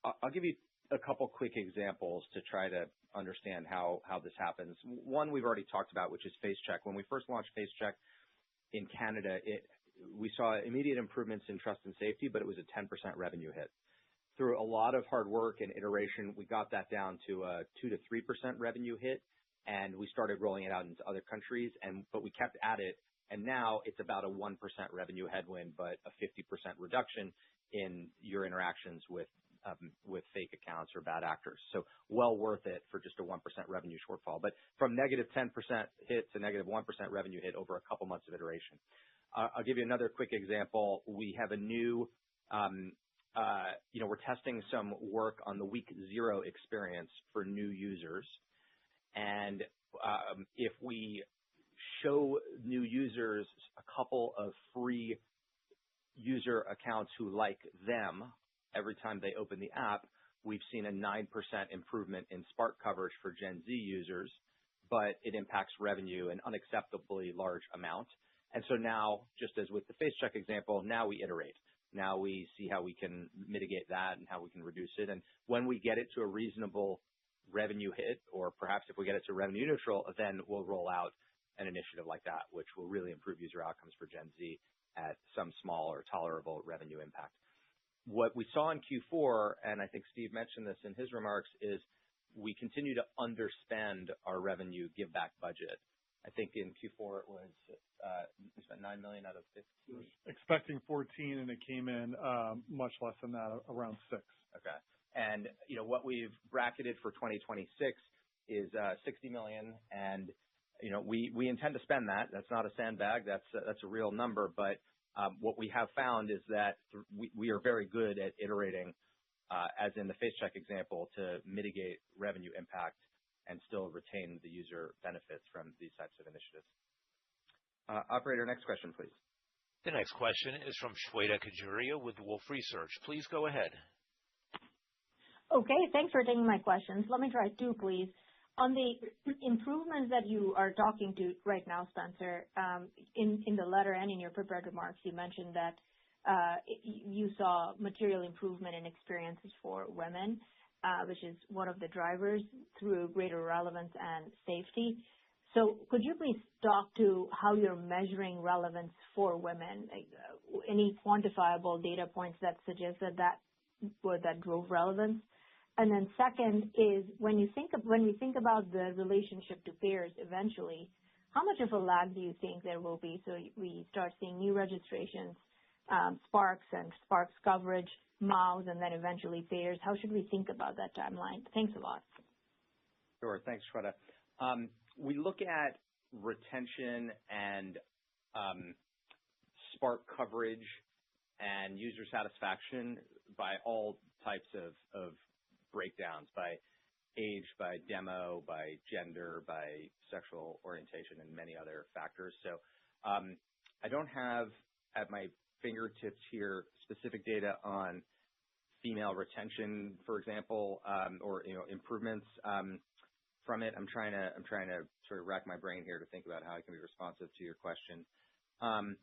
I'll give you a couple quick examples to try to understand how this happens. One we've already talked about, which is FaceCheck. When we first launched FaceCheck in Canada, we saw immediate improvements in trust and safety, but it was a 10% revenue hit. Through a lot of hard work and iteration, we got that down to a 2 to 3% revenue hit, and we started rolling it out into other countries. But we kept at it And now it's about a 1% revenue headwind, but a 50% reduction in your interactions with fake accounts or bad actors. So well worth it for just a 1% revenue shortfall. But from negative 10% hit to negative 1% revenue hit over a couple months of iteration. I'll give you another quick example. We have a new, we're testing some work on the week 0 experience for new users. And if we show new users a couple of free user accounts who like them every time they open the app, we've seen a 9% improvement in Spark coverage for Gen Z users, but it impacts revenue an unacceptably large amount. And so now, just as with the face check example, now we iterate. Now we see how we can mitigate that and how we can reduce it. And when we get it to a reasonable revenue hit, or perhaps if we get it to revenue neutral, then we'll roll out an initiative like that, which will really improve user outcomes for Gen Z at some small or tolerable revenue impact. What we saw in Q4, and I think Steve mentioned this in his remarks, is we continue to underspend our revenue give back budget. I think in Q4 it was we spent $9 million out of 15. Expecting 14, and it came in much less than that, around 6. Okay. And what we've bracketed for 2026 is $60 million, and we intend to spend that. That's not a sandbag. That's a real number. But what we have found is that we are very good at iterating, as in the face check example, to mitigate revenue impact and still retain the user benefits from these types of initiatives. Operator, next question, please. The next question is from Shweta Khajuria with Wolfe Research. Please go ahead. Okay, thanks for taking my questions. Let me try 2, please. On the improvements that you are talking to right now, Spencer, in the letter and in your prepared remarks, you mentioned that you saw material improvement in experiences for women, which is one of the drivers through greater relevance and safety. So could you please talk to how you're measuring relevance for women? Like, any quantifiable data points that suggest that drove relevance? And then second is when we think about the relationship to payers eventually, how much of a lag do you think there will be? So we start seeing new registrations, Sparks and Sparks coverage, MAUs, and then eventually payers. How should we think about that timeline? Thanks a lot. Sure. Thanks, Shweta. We look at retention and Spark coverage and user satisfaction by all types of breakdowns, by age, by demo, by gender, by sexual orientation, and many other factors. So I don't have at my fingertips here specific data on female retention, for example, or improvements from it. I'm trying to sort of rack my brain here to think about how I can be responsive to your question. I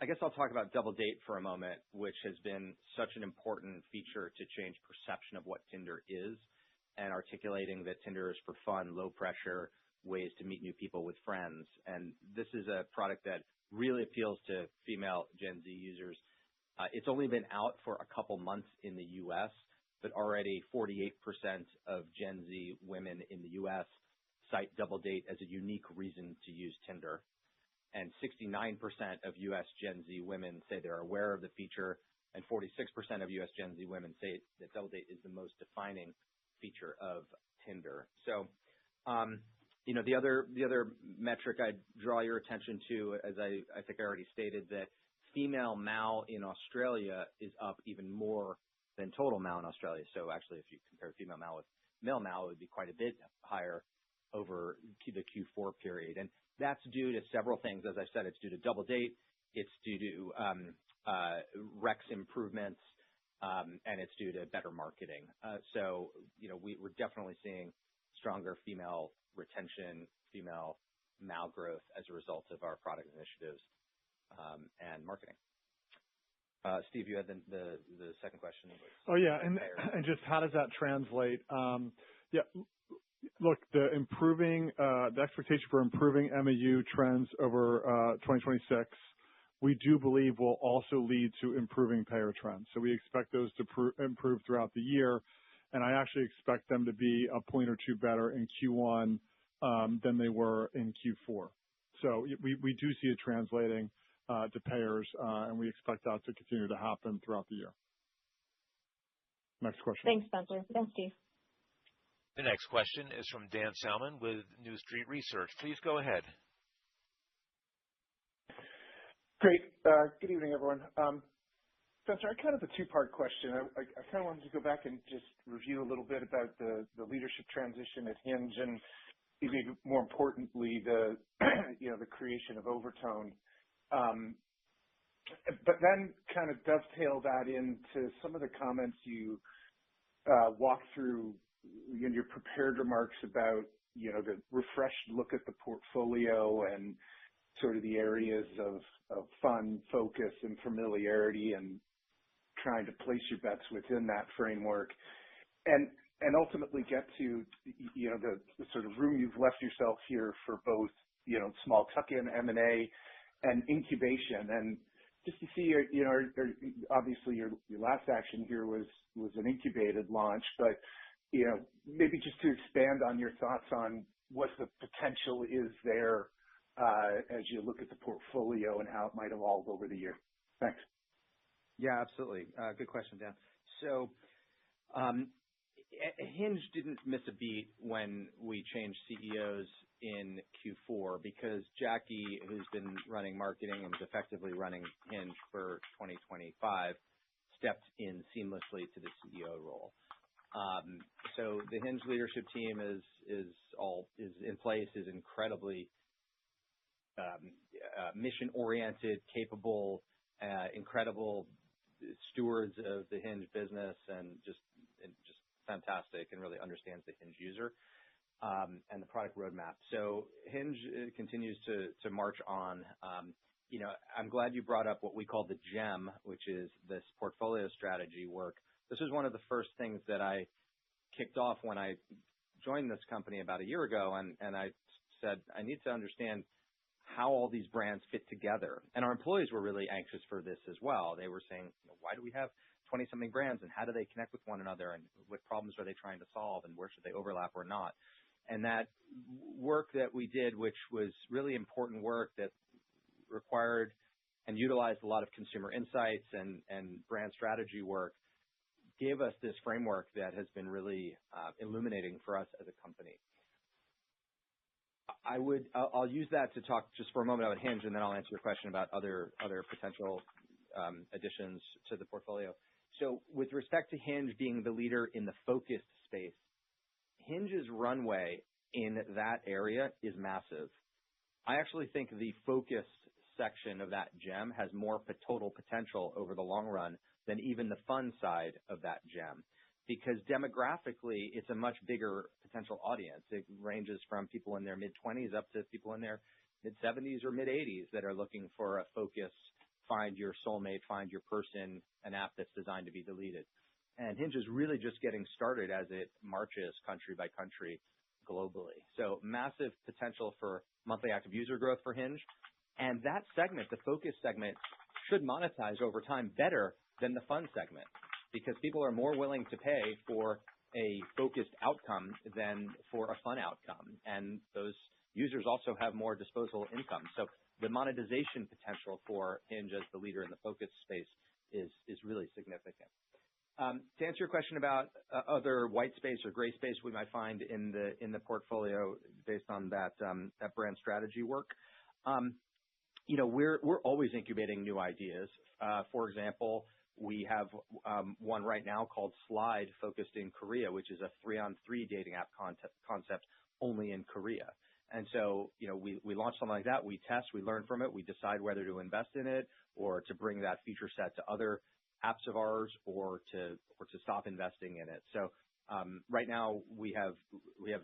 guess I'll talk about Double Date for a moment, which has been such an important feature to change perception of what Tinder is, and articulating that Tinder is for fun, low pressure ways to meet new people with friends. And this is a product that really appeals to female Gen Z users. It's only been out for a couple months in the U.S., but already 48% of Gen Z women in the U.S. cite Double Date as a unique reason to use Tinder. And 69% of U.S. Gen Z women say they're aware of the feature, and 46% of U.S. Gen Z women say that Double Date is the most defining feature of Tinder. So, the other metric I'd draw your attention to, as I think I already stated, that female MAU in Australia is up even more than total MAU in Australia. So actually, if you compare female MAU with male MAU, it would be quite a bit higher over the Q4 period. And that's due to several things. As I said, it's due to Double Date, it's due to Rex improvements, and it's due to better marketing. So, we're definitely seeing stronger female retention, female MAU growth as a result of our product initiatives and marketing. Steve, you had the second question. Oh yeah, and just how does that translate? Look, the expectation for improving MAU trends over 2026, we do believe will also lead to improving payer trends. So we expect those to improve throughout the year, and I actually expect them to be a point or two better in Q1 than they were in Q4. We do see it translating to payers, and we expect that to continue to happen throughout the year. Next question. Thanks, Spencer. Thanks, Steve. The next question is from Dan Salmon with New Street Research. Please go ahead. Great. Good evening, everyone. Spencer, I kind of have a two-part question. I kind of wanted to go back and just review a little bit about the leadership transition at Hinge and maybe more importantly, the creation of Overtone. But then kind of dovetail that into some of the comments you walked through in your prepared remarks about, the refreshed look at the portfolio and sort of the areas of fun, focus, and familiarity, and trying to place your bets within that framework, and ultimately get to the sort of room you've left yourself here for both small tuck-in M&A and incubation. And just to see obviously your last action here was an incubated launch, but maybe just to expand on your thoughts on what the potential is there as you look at the portfolio and how it might evolve over the year. Thanks. Yeah, absolutely. Good question, Dan. So Hinge didn't miss a beat when we changed CEOs in Q4 because Jackie, who's been running marketing and was effectively running Hinge for 2025, stepped in seamlessly to the CEO role. So the Hinge leadership team is in place, is incredibly mission-oriented, capable, incredible stewards of the Hinge business, and just fantastic, and really understands the Hinge user and the product roadmap. So Hinge continues to march on. I'm glad you brought up what we call the GEM, which is this portfolio strategy work. This is one of the first things that I kicked off when I joined this company about a year ago, and I said, I need to understand how all these brands fit together. And our employees were really anxious for this as well. They were saying, why do we have 20-something brands, and how do they connect with one another, and what problems are they trying to solve, and where should they overlap or not? And that work that we did, which was really important work that required and utilized a lot of consumer insights and brand strategy work, gave us this framework that has been really illuminating for us as a company. I'll use that to talk just for a moment about Hinge, and then I'll answer your question about other potential additions to the portfolio. So with respect to Hinge being the leader in the focused space, Hinge's runway in that area is massive. I actually think the focused section of that gem has more total potential over the long run than even the fun side of that gem, because demographically, it's a much bigger potential audience. It ranges from people in their mid-20s up to people in their mid-70s or mid-80s that are looking for a focus, find your soulmate, find your person, an app that's designed to be deleted. And Hinge is really just getting started as it marches country by country globally. So massive potential for monthly active user growth for Hinge. And that segment, the focus segment, should monetize over time better than the fun segment, because people are more willing to pay for a focused outcome than for a fun outcome. And those users also have more disposable income. So the monetization potential for Hinge as the leader in the focus space is really significant. To answer your question about other white space or gray space we might find in the portfolio based on that brand strategy work, we're always incubating new ideas. For example, we have one right now called Slide, focused in Korea, which is a 3-on-3 dating app concept only in Korea. And so, we launch something like that, we test, we learn from it, we decide whether to invest in it or to bring that feature set to other apps of ours or to stop investing in it. So right now we have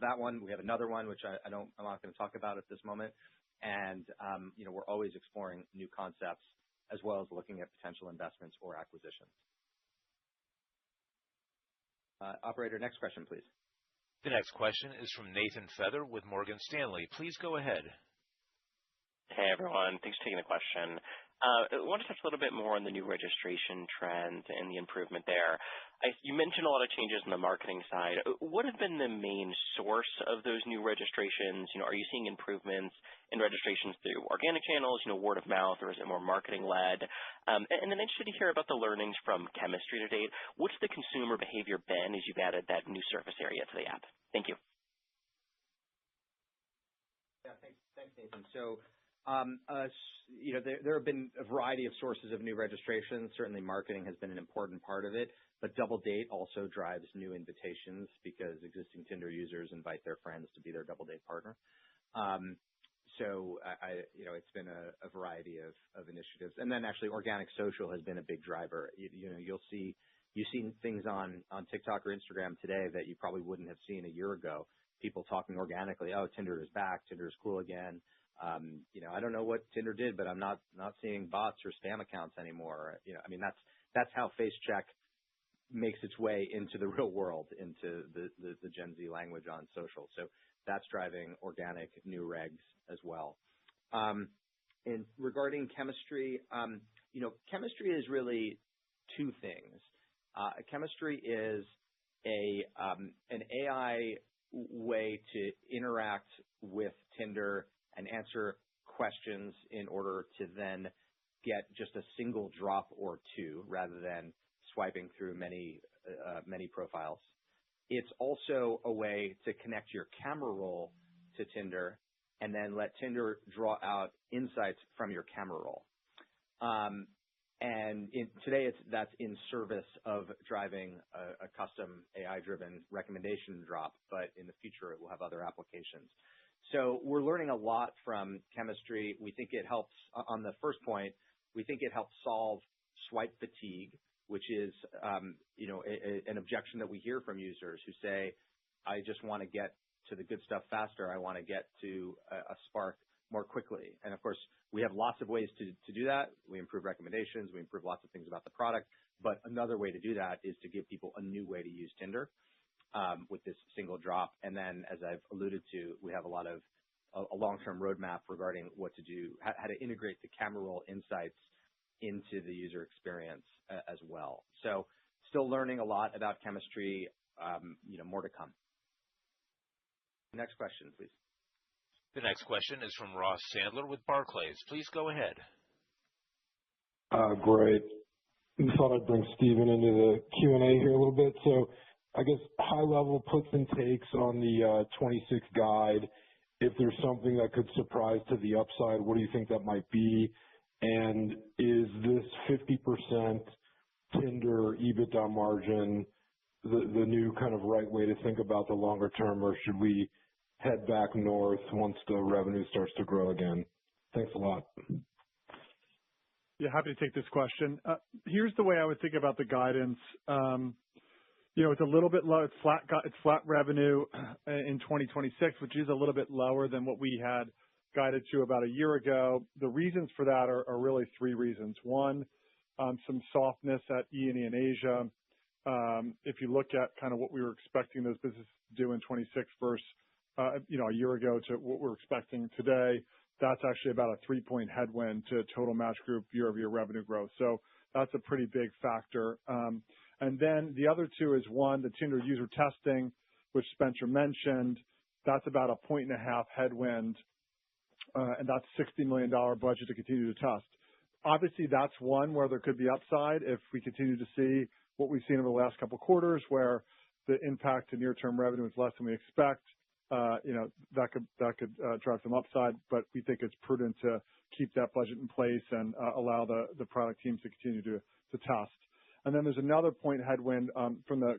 that one. We have another one which I'm not going to talk about at this moment. And we're always exploring new concepts as well as looking at potential investments or acquisitions. Operator, next question, please. The next question is from Nathan Feather with Morgan Stanley. Please go ahead. Hey, everyone. Thanks for taking the question. I want to touch a little bit more on the new registration trend and the improvement there. You mentioned a lot of changes on the marketing side. What have been the main source of those new registrations? Are you seeing improvements in registrations through organic channels, word of mouth, or is it more marketing-led? And then interested to hear about the learnings from chemistry to date. What's the consumer behavior been as you've added that new surface area to the app? Thank you. Yeah, thanks, Nathan. So, there have been a variety of sources of new registrations. Certainly, marketing has been an important part of it, but Double Date also drives new invitations because existing Tinder users invite their friends to be their Double Date partner. So, it's been a variety of initiatives, and then actually, organic social has been a big driver. You've seen things on TikTok or Instagram today that you probably wouldn't have seen a year ago. People talking organically, oh, Tinder is back, Tinder is cool again. I don't know what Tinder did, but I'm not seeing bots or spam accounts anymore. That's how face check makes its way into the real world, into the Gen Z language on social. So that's driving organic new regs as well. And regarding chemistry, chemistry is really two things. Chemistry is an AI way to interact with Tinder and answer questions in order to then get just a single drop or two rather than swiping through many profiles. It's also a way to connect your camera roll to Tinder and then let Tinder draw out insights from your camera roll. Today that's in service of driving a custom AI-driven recommendation drop, but in the future it will have other applications. So we're learning a lot from chemistry. We think it helps, on the first point, we think it helps solve swipe fatigue, which is an objection that we hear from users who say, I just want to get to the good stuff faster. I want to get to a spark more quickly. And of course, we have lots of ways to do that. We improve recommendations. We improve lots of things about the product. But another way to do that is to give people a new way to use Tinder with this single drop. And then, as I've alluded to, we have a long-term roadmap regarding what to do, how to integrate the camera roll insights into the user experience as well. So still learning a lot about chemistry, more to come. Next question, please. The next question is from Ross Sandler with Barclays. Please go ahead. Great. I thought I'd bring Steven into the Q&A here a little bit. So I guess high-level puts and takes on the 26 guide. If there's something that could surprise to the upside, what do you think that might be? And is this 50% Tinder EBITDA margin the new kind of right way to think about the longer term, or should we head back north once the revenue starts to grow again? Thanks a lot. Yeah, happy to take this question. Here's the way I would think about the guidance. It's a little bit low. It's flat revenue in 2026, which is a little bit lower than what we had guided to about a year ago. The reasons for that are really three reasons. One, some softness at E&E in Asia. If you look at kind of what we were expecting those businesses to do in 26 versus a year ago to what we're expecting today, that's actually about a 3-point headwind to total Match Group year-over-year revenue growth. So that's a pretty big factor. And then the other two is, one, the Tinder user testing, which Spencer mentioned. That's about 1.5 points headwind, and that's $60 million budget to continue to test. Obviously, that's one where there could be upside if we continue to see what we've seen over the last couple of quarters, where the impact to near-term revenue is less than we expect. That could drive some upside, but we think it's prudent to keep that budget in place and allow the product teams to continue to test. And then there's another point headwind from the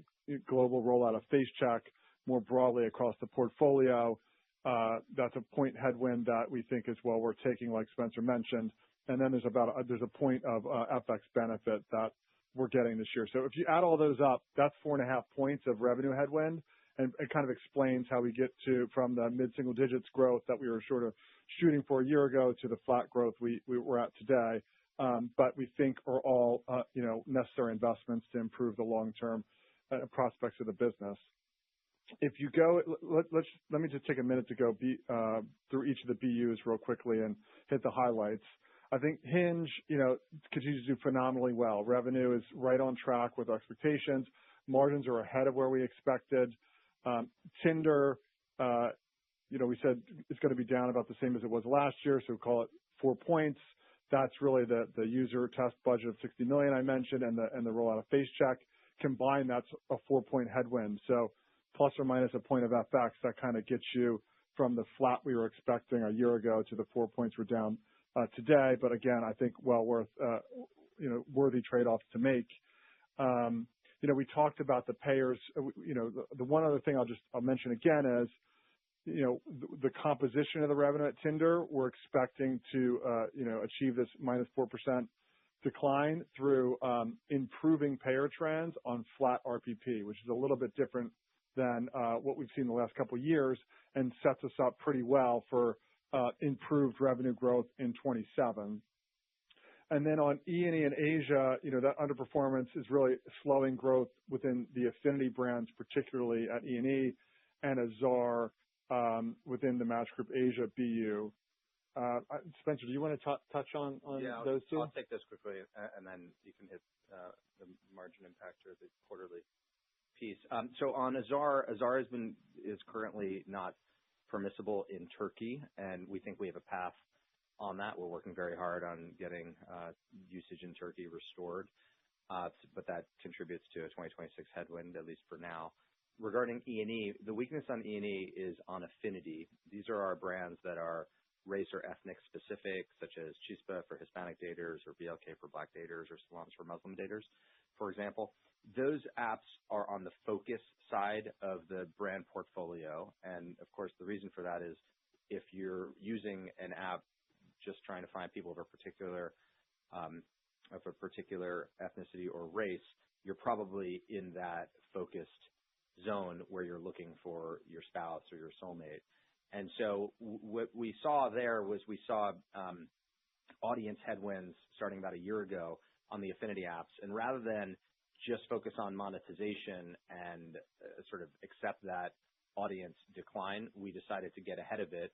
global rollout of Face Check more broadly across the portfolio. That's a point headwind that we think is well worth taking, like Spencer mentioned. And then there's a point of FX benefit that we're getting this year. So if you add all those up, that's 4.5 points of revenue headwind. And it kind of explains how we get from the mid-single digits growth that we were sort of shooting for a year ago to the flat growth we're at today. But we think are all necessary investments to improve the long-term prospects of the business. If you go, let me just take a minute to go through each of the BUs real quickly and hit the highlights. I think Hinge, continues to do phenomenally well. Revenue is right on track with our expectations. Margins are ahead of where we expected. Tinder, we said it's going to be down about the same as it was last year, so we call it 4 points. That's really the user test budget of $60 million I mentioned and the rollout of Face Check. Combined, that's a 4-point headwind. So plus or minus a point of FX, that kind of gets you from the flat we were expecting a year ago to the 4 points we're down today. But again, I think well worth, worthy trade-offs to make. We talked about the payers. The one other thing I'll mention again is, the composition of the revenue at Tinder. We're expecting to, achieve this minus 4% decline through improving payer trends on flat RPP, which is a little bit different than what we've seen the last couple of years and sets us up pretty well for improved revenue growth in 27. And then on E&E in Asia, that underperformance is really slowing growth within the affinity brands, particularly at E&E and Azar within the Match Group Asia BU. Spencer, do you want to touch on those two? I'll take this quickly, and then you can hit the margin impact or the quarterly piece. So on Azar is currently not permissible in Turkey, and we think we have a path on that. We're working very hard on getting usage in Turkey restored, but that contributes to a 2026 headwind, at least for now. Regarding E&E, the weakness on E&E is on affinity. These are our brands that are race or ethnic specific, such as Chispa for Hispanic daters or BLK for Black daters or Salams for Muslim daters, for example. Those apps are on the focus side of the brand portfolio. And of course, the reason for that is if you're using an app just trying to find people of a particular ethnicity or race, you're probably in that focused zone where you're looking for your spouse or your soulmate. And so what we saw there was audience headwinds starting about a year ago on the affinity apps. And rather than just focus on monetization and sort of accept that audience decline, we decided to get ahead of it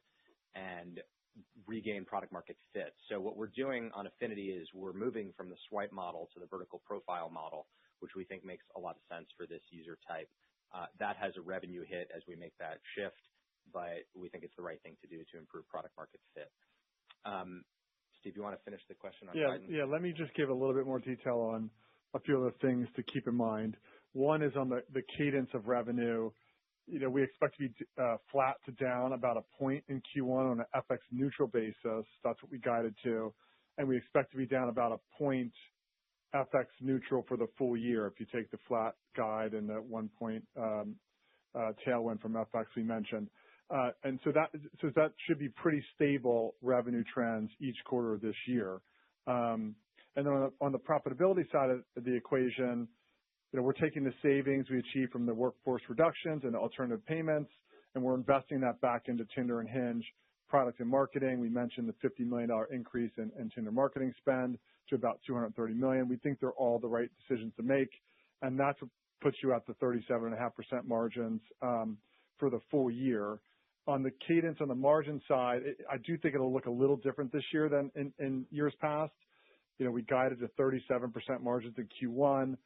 and regain product market fit. So what we're doing on affinity is we're moving from the swipe model to the vertical profile model, which we think makes a lot of sense for this user type. That has a revenue hit as we make that shift, but we think it's the right thing to do to improve product market fit. Steve, you want to finish the question on guidance? Yeah, let me just give a little bit more detail on a few other things to keep in mind. One is on the cadence of revenue. We expect to be flat to down about a point in Q1 on an FX neutral basis. That's what we guided to. And we expect to be down about a point FX neutral for the full year if you take the flat guide and the 1 point tailwind from FX we mentioned. And so that should be pretty stable revenue trends each quarter of this year. And then on the profitability side of the equation, we're taking the savings we achieved from the workforce reductions and alternative payments, and we're investing that back into Tinder and Hinge product and marketing. We mentioned the $50 million increase in Tinder marketing spend to about $230 million. We think they're all the right decisions to make, and that's what puts you at the 37.5% margins for the full year. On the cadence on the margin side, I do think it'll look a little different this year than in years past. We guided to 37% margins in Q1.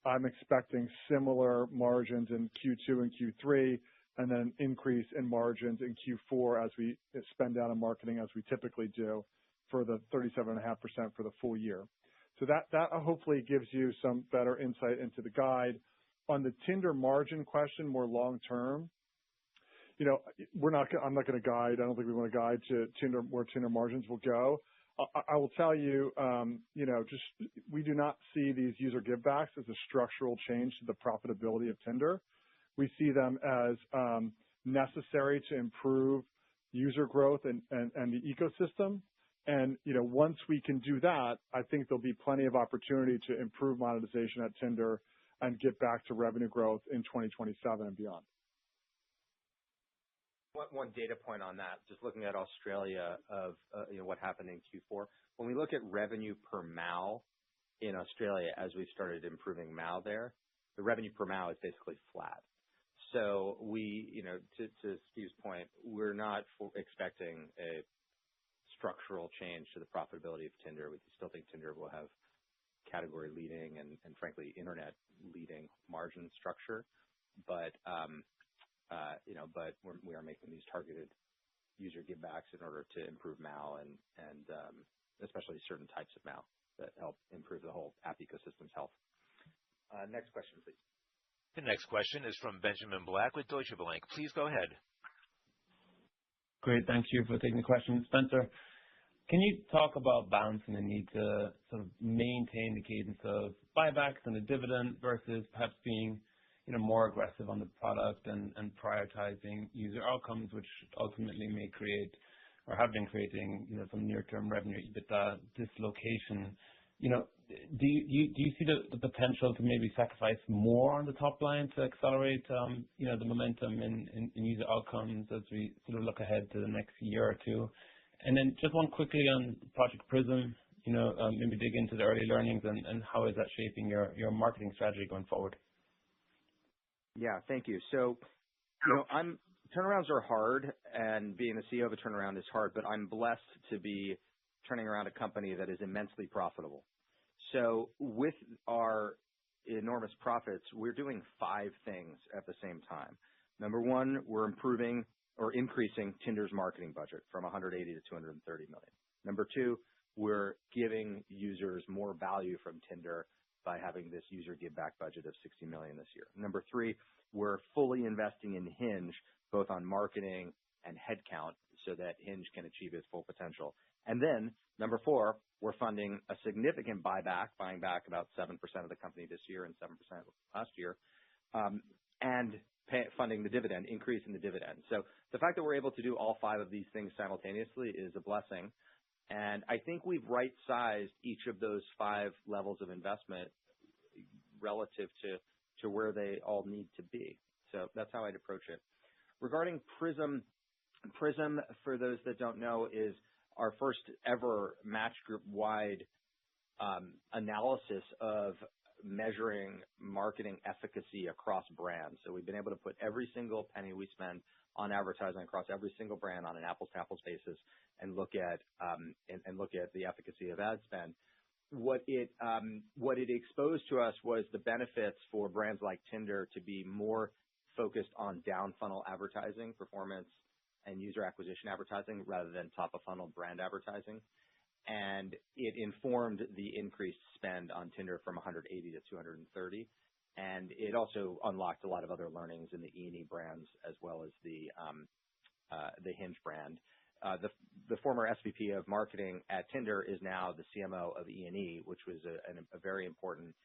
I'm expecting similar margins in Q2 and Q3, and then increase in margins in Q4 as we spend down on marketing as we typically do for the 37.5% for the full year. So that hopefully gives you some better insight into the guide. On the Tinder margin question, more long term, I'm not going to guide. I don't think we want to guide to Tinder where Tinder margins will go. I will tell you, we do not see these user givebacks as a structural change to the profitability of Tinder. We see them as necessary to improve user growth and the ecosystem. And, once we can do that, I think there'll be plenty of opportunity to improve monetization at Tinder and get back to revenue growth in 2027 and beyond. One data point on that, just looking at Australia of what happened in Q4. When we look at revenue per MAU in Australia as we've started improving MAU there, the revenue per MAU is basically flat. So we, to Steve's point, we're not expecting a structural change to the profitability of Tinder. We still think Tinder will have category leading and frankly, internet leading margin structure. But we are making these targeted user givebacks in order to improve MAU and especially certain types of MAU that help improve the whole app ecosystem's health. Next question, please. The next question is from Benjamin Black with Deutsche Bank. Please go ahead. Great. Thank you for taking the question. Spencer, can you talk about balancing the need to sort of maintain the cadence of buybacks and the dividend versus perhaps being more aggressive on the product and prioritizing user outcomes, which ultimately may create or have been creating some near-term revenue EBITDA dislocation? Do you see the potential to maybe sacrifice more on the top line to accelerate the momentum in user outcomes as we sort of look ahead to the next year or two? And then just one quickly on Project Prism, maybe dig into the early learnings and how is that shaping your marketing strategy going forward? Yeah, thank you. So, turnarounds are hard, and being the CEO of a turnaround is hard, but I'm blessed to be turning around a company that is immensely profitable. So with our enormous profits, we're doing 5 things at the same time. Number one, we're improving or increasing Tinder's marketing budget from 180 to 230 million. Number two, we're giving users more value from Tinder by having this user give back budget of 60 million this year. Number three, we're fully investing in Hinge, both on marketing and headcount, so that Hinge can achieve its full potential. And then number four, we're funding a significant buyback, buying back about 7% of the company this year and 7% last year, and funding the dividend, increasing the dividend. So the fact that we're able to do all 5 of these things simultaneously is a blessing. And I think we've right-sized each of those 5 levels of investment relative to where they all need to be. So that's how I'd approach it. Regarding Prism, for those that don't know, is our first ever Match Group-wide analysis of measuring marketing efficacy across brands. So we've been able to put every single penny we spend on advertising across every single brand on an apples-to-apples basis and look at the efficacy of ad spend. What it exposed to us was the benefits for brands like Tinder to be more focused on down funnel advertising, performance, and user acquisition advertising rather than top of funnel brand advertising. And it informed the increased spend on Tinder from 180 to 230. And it also unlocked a lot of other learnings in the E&E brands as well as the Hinge brand. The former SVP of marketing at Tinder is now the CMO of E&E, which was a very important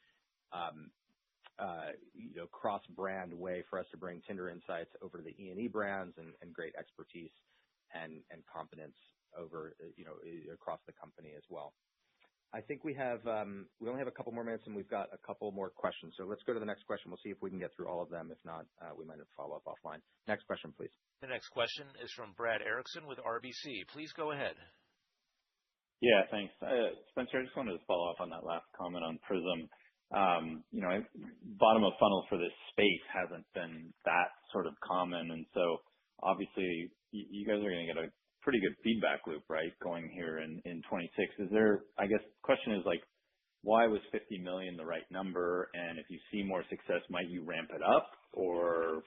cross-brand way for us to bring Tinder insights over to the E&E brands and great expertise and competence over across the company as well. I think we only have a couple more minutes and we've got a couple more questions. So let's go to the next question. We'll see if we can get through all of them. If not, we might have to follow up offline. Next question, please. The next question is from Brad Erickson with RBC. Please go ahead. Yeah, thanks. Spencer, I just wanted to follow up on that last comment on Prism. Bottom of funnel for this space hasn't been that sort of common. And so obviously you guys are going to get a pretty good feedback loop, right, going here in 26. Is there, I guess, the question is like, why was 50 million the right number? And if you see more success, might you ramp it up or,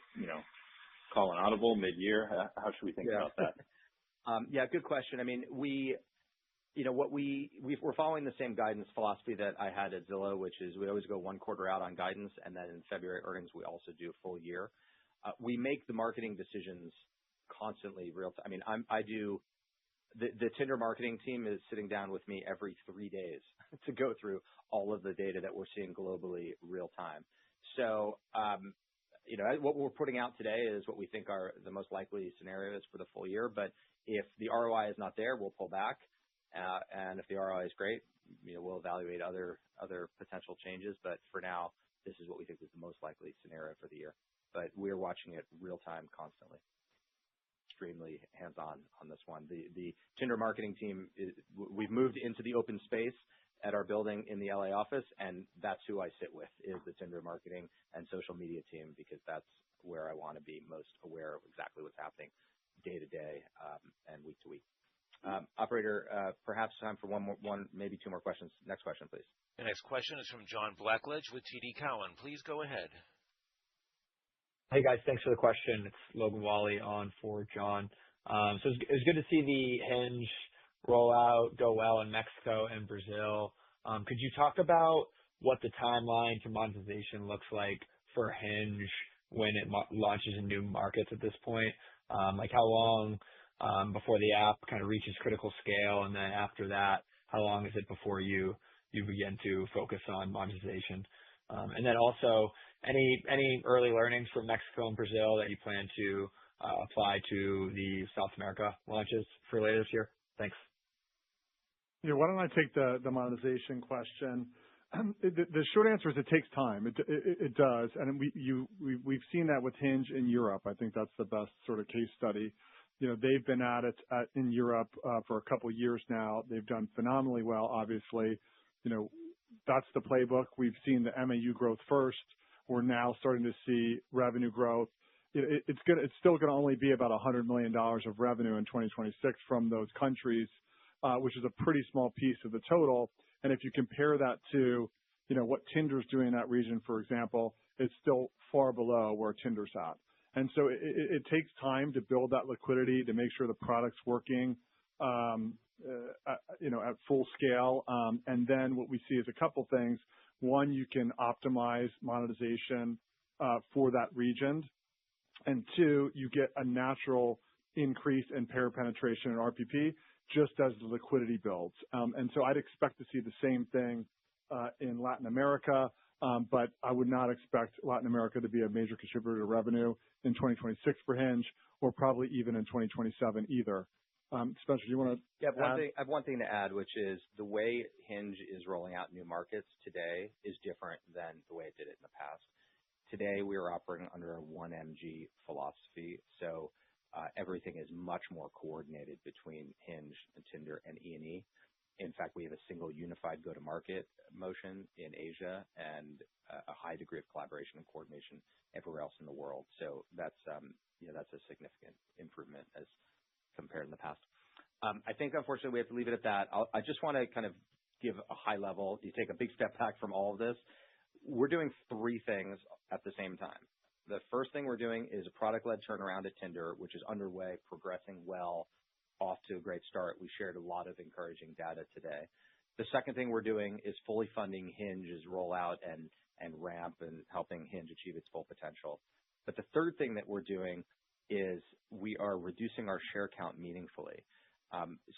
call an audible mid-year? How should we think about that? Yeah, good question. I mean, we're following the same guidance philosophy that I had at Zillow, which is we always go 1 quarter out on guidance, and then in February earnings, we also do a full year. We make the marketing decisions constantly real time. I mean, I do the Tinder marketing team is sitting down with me every 3 days to go through all of the data that we're seeing globally real time. So, what we're putting out today is what we think are the most likely scenarios for the full year. But if the ROI is not there, we'll pull back. And if the ROI is great, we'll evaluate other potential changes. But for now, this is what we think is the most likely scenario for the year. But we're watching it real time constantly. Extremely hands-on on this one. The Tinder marketing team we've moved into the open space at our building in the LA office, and that's who I sit with, is the Tinder marketing and social media team, because that's where I want to be most aware of exactly what's happening day to day and week to week. Operator, perhaps time for one, maybe two more questions. Next question, please. The next question is from John Blackledge with TD Cowen. Please go ahead. Hey, guys. Thanks for the question. It's Logan Wally on for John. So it was good to see the Hinge rollout go well in Mexico and Brazil. Could you talk about what the timeline to monetization looks like for Hinge when it launches in new markets at this point? Like how long before the app kind of reaches critical scale, and then after that, how long is it before you begin to focus on monetization? And then also, any early learnings from Mexico and Brazil that you plan to apply to the South America launches for later this year? Thanks. Yeah, why don't I take the monetization question? The short answer is it takes time. It does, and we've seen that with Hinge in Europe. I think that's the best sort of case study. They've been at it in Europe for a couple of years now. They've done phenomenally well, obviously. That's the playbook. We've seen the MAU growth first. We're now starting to see revenue growth. It's still going to only be about $100 million of revenue in 2026 from those countries, which is a pretty small piece of the total. And if you compare that to, what Tinder's doing in that region, for example, it's still far below where Tinder's at. And so it takes time to build that liquidity, to make sure the product's working, at full scale. And then what we see is a couple things. One, you can optimize monetization for that region. And two, you get a natural increase in payer penetration and RPP just as the liquidity builds. And so I'd expect to see the same thing in Latin America, but I would not expect Latin America to be a major contributor to revenue in 2026 for Hinge, or probably even in 2027 either. Spencer, do you want to Yeah, I have one thing to add, which is the way Hinge is rolling out new markets today is different than the way it did it in the past. Today, we are operating under a 1MG philosophy, so everything is much more coordinated between Hinge and Tinder and E&E. In fact, we have a single unified go-to-market motion in Asia and a high degree of collaboration and coordination everywhere else in the world. So that's a significant improvement as compared in the past. I think, unfortunately, we have to leave it at that. I just want to kind of give a high level. You take a big step back from all of this. We're doing three things at the same time. The first thing we're doing is a product-led turnaround at Tinder, which is underway, progressing well, off to a great start. We shared a lot of encouraging data today. The second thing we're doing is fully funding Hinge's rollout and ramp and helping Hinge achieve its full potential. But the third thing that we're doing is we are reducing our share count meaningfully.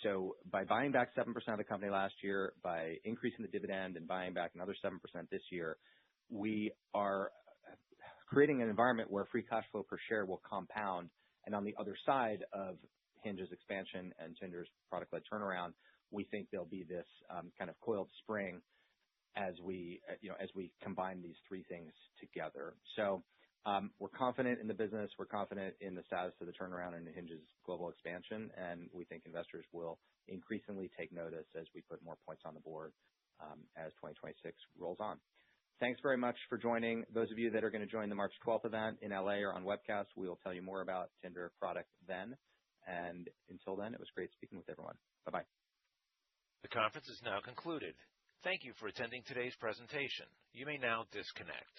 So by buying back 7% of the company last year, by increasing the dividend and buying back another 7% this year, we are creating an environment where free cash flow per share will compound. And on the other side of Hinge's expansion and Tinder's product-led turnaround, we think there'll be this kind of coiled spring as we combine these three things together. So we're confident in the business. We're confident in the status of the turnaround and Hinge's global expansion, and we think investors will increasingly take notice as we put more points on the board as 2026 rolls on. Thanks very much for joining. Those of you that are going to join the March 12th event in LA or on webcast, we will tell you more about Tinder product then. And until then, it was great speaking with everyone. Bye-bye. The conference is now concluded. Thank you for attending today's presentation. You may now disconnect.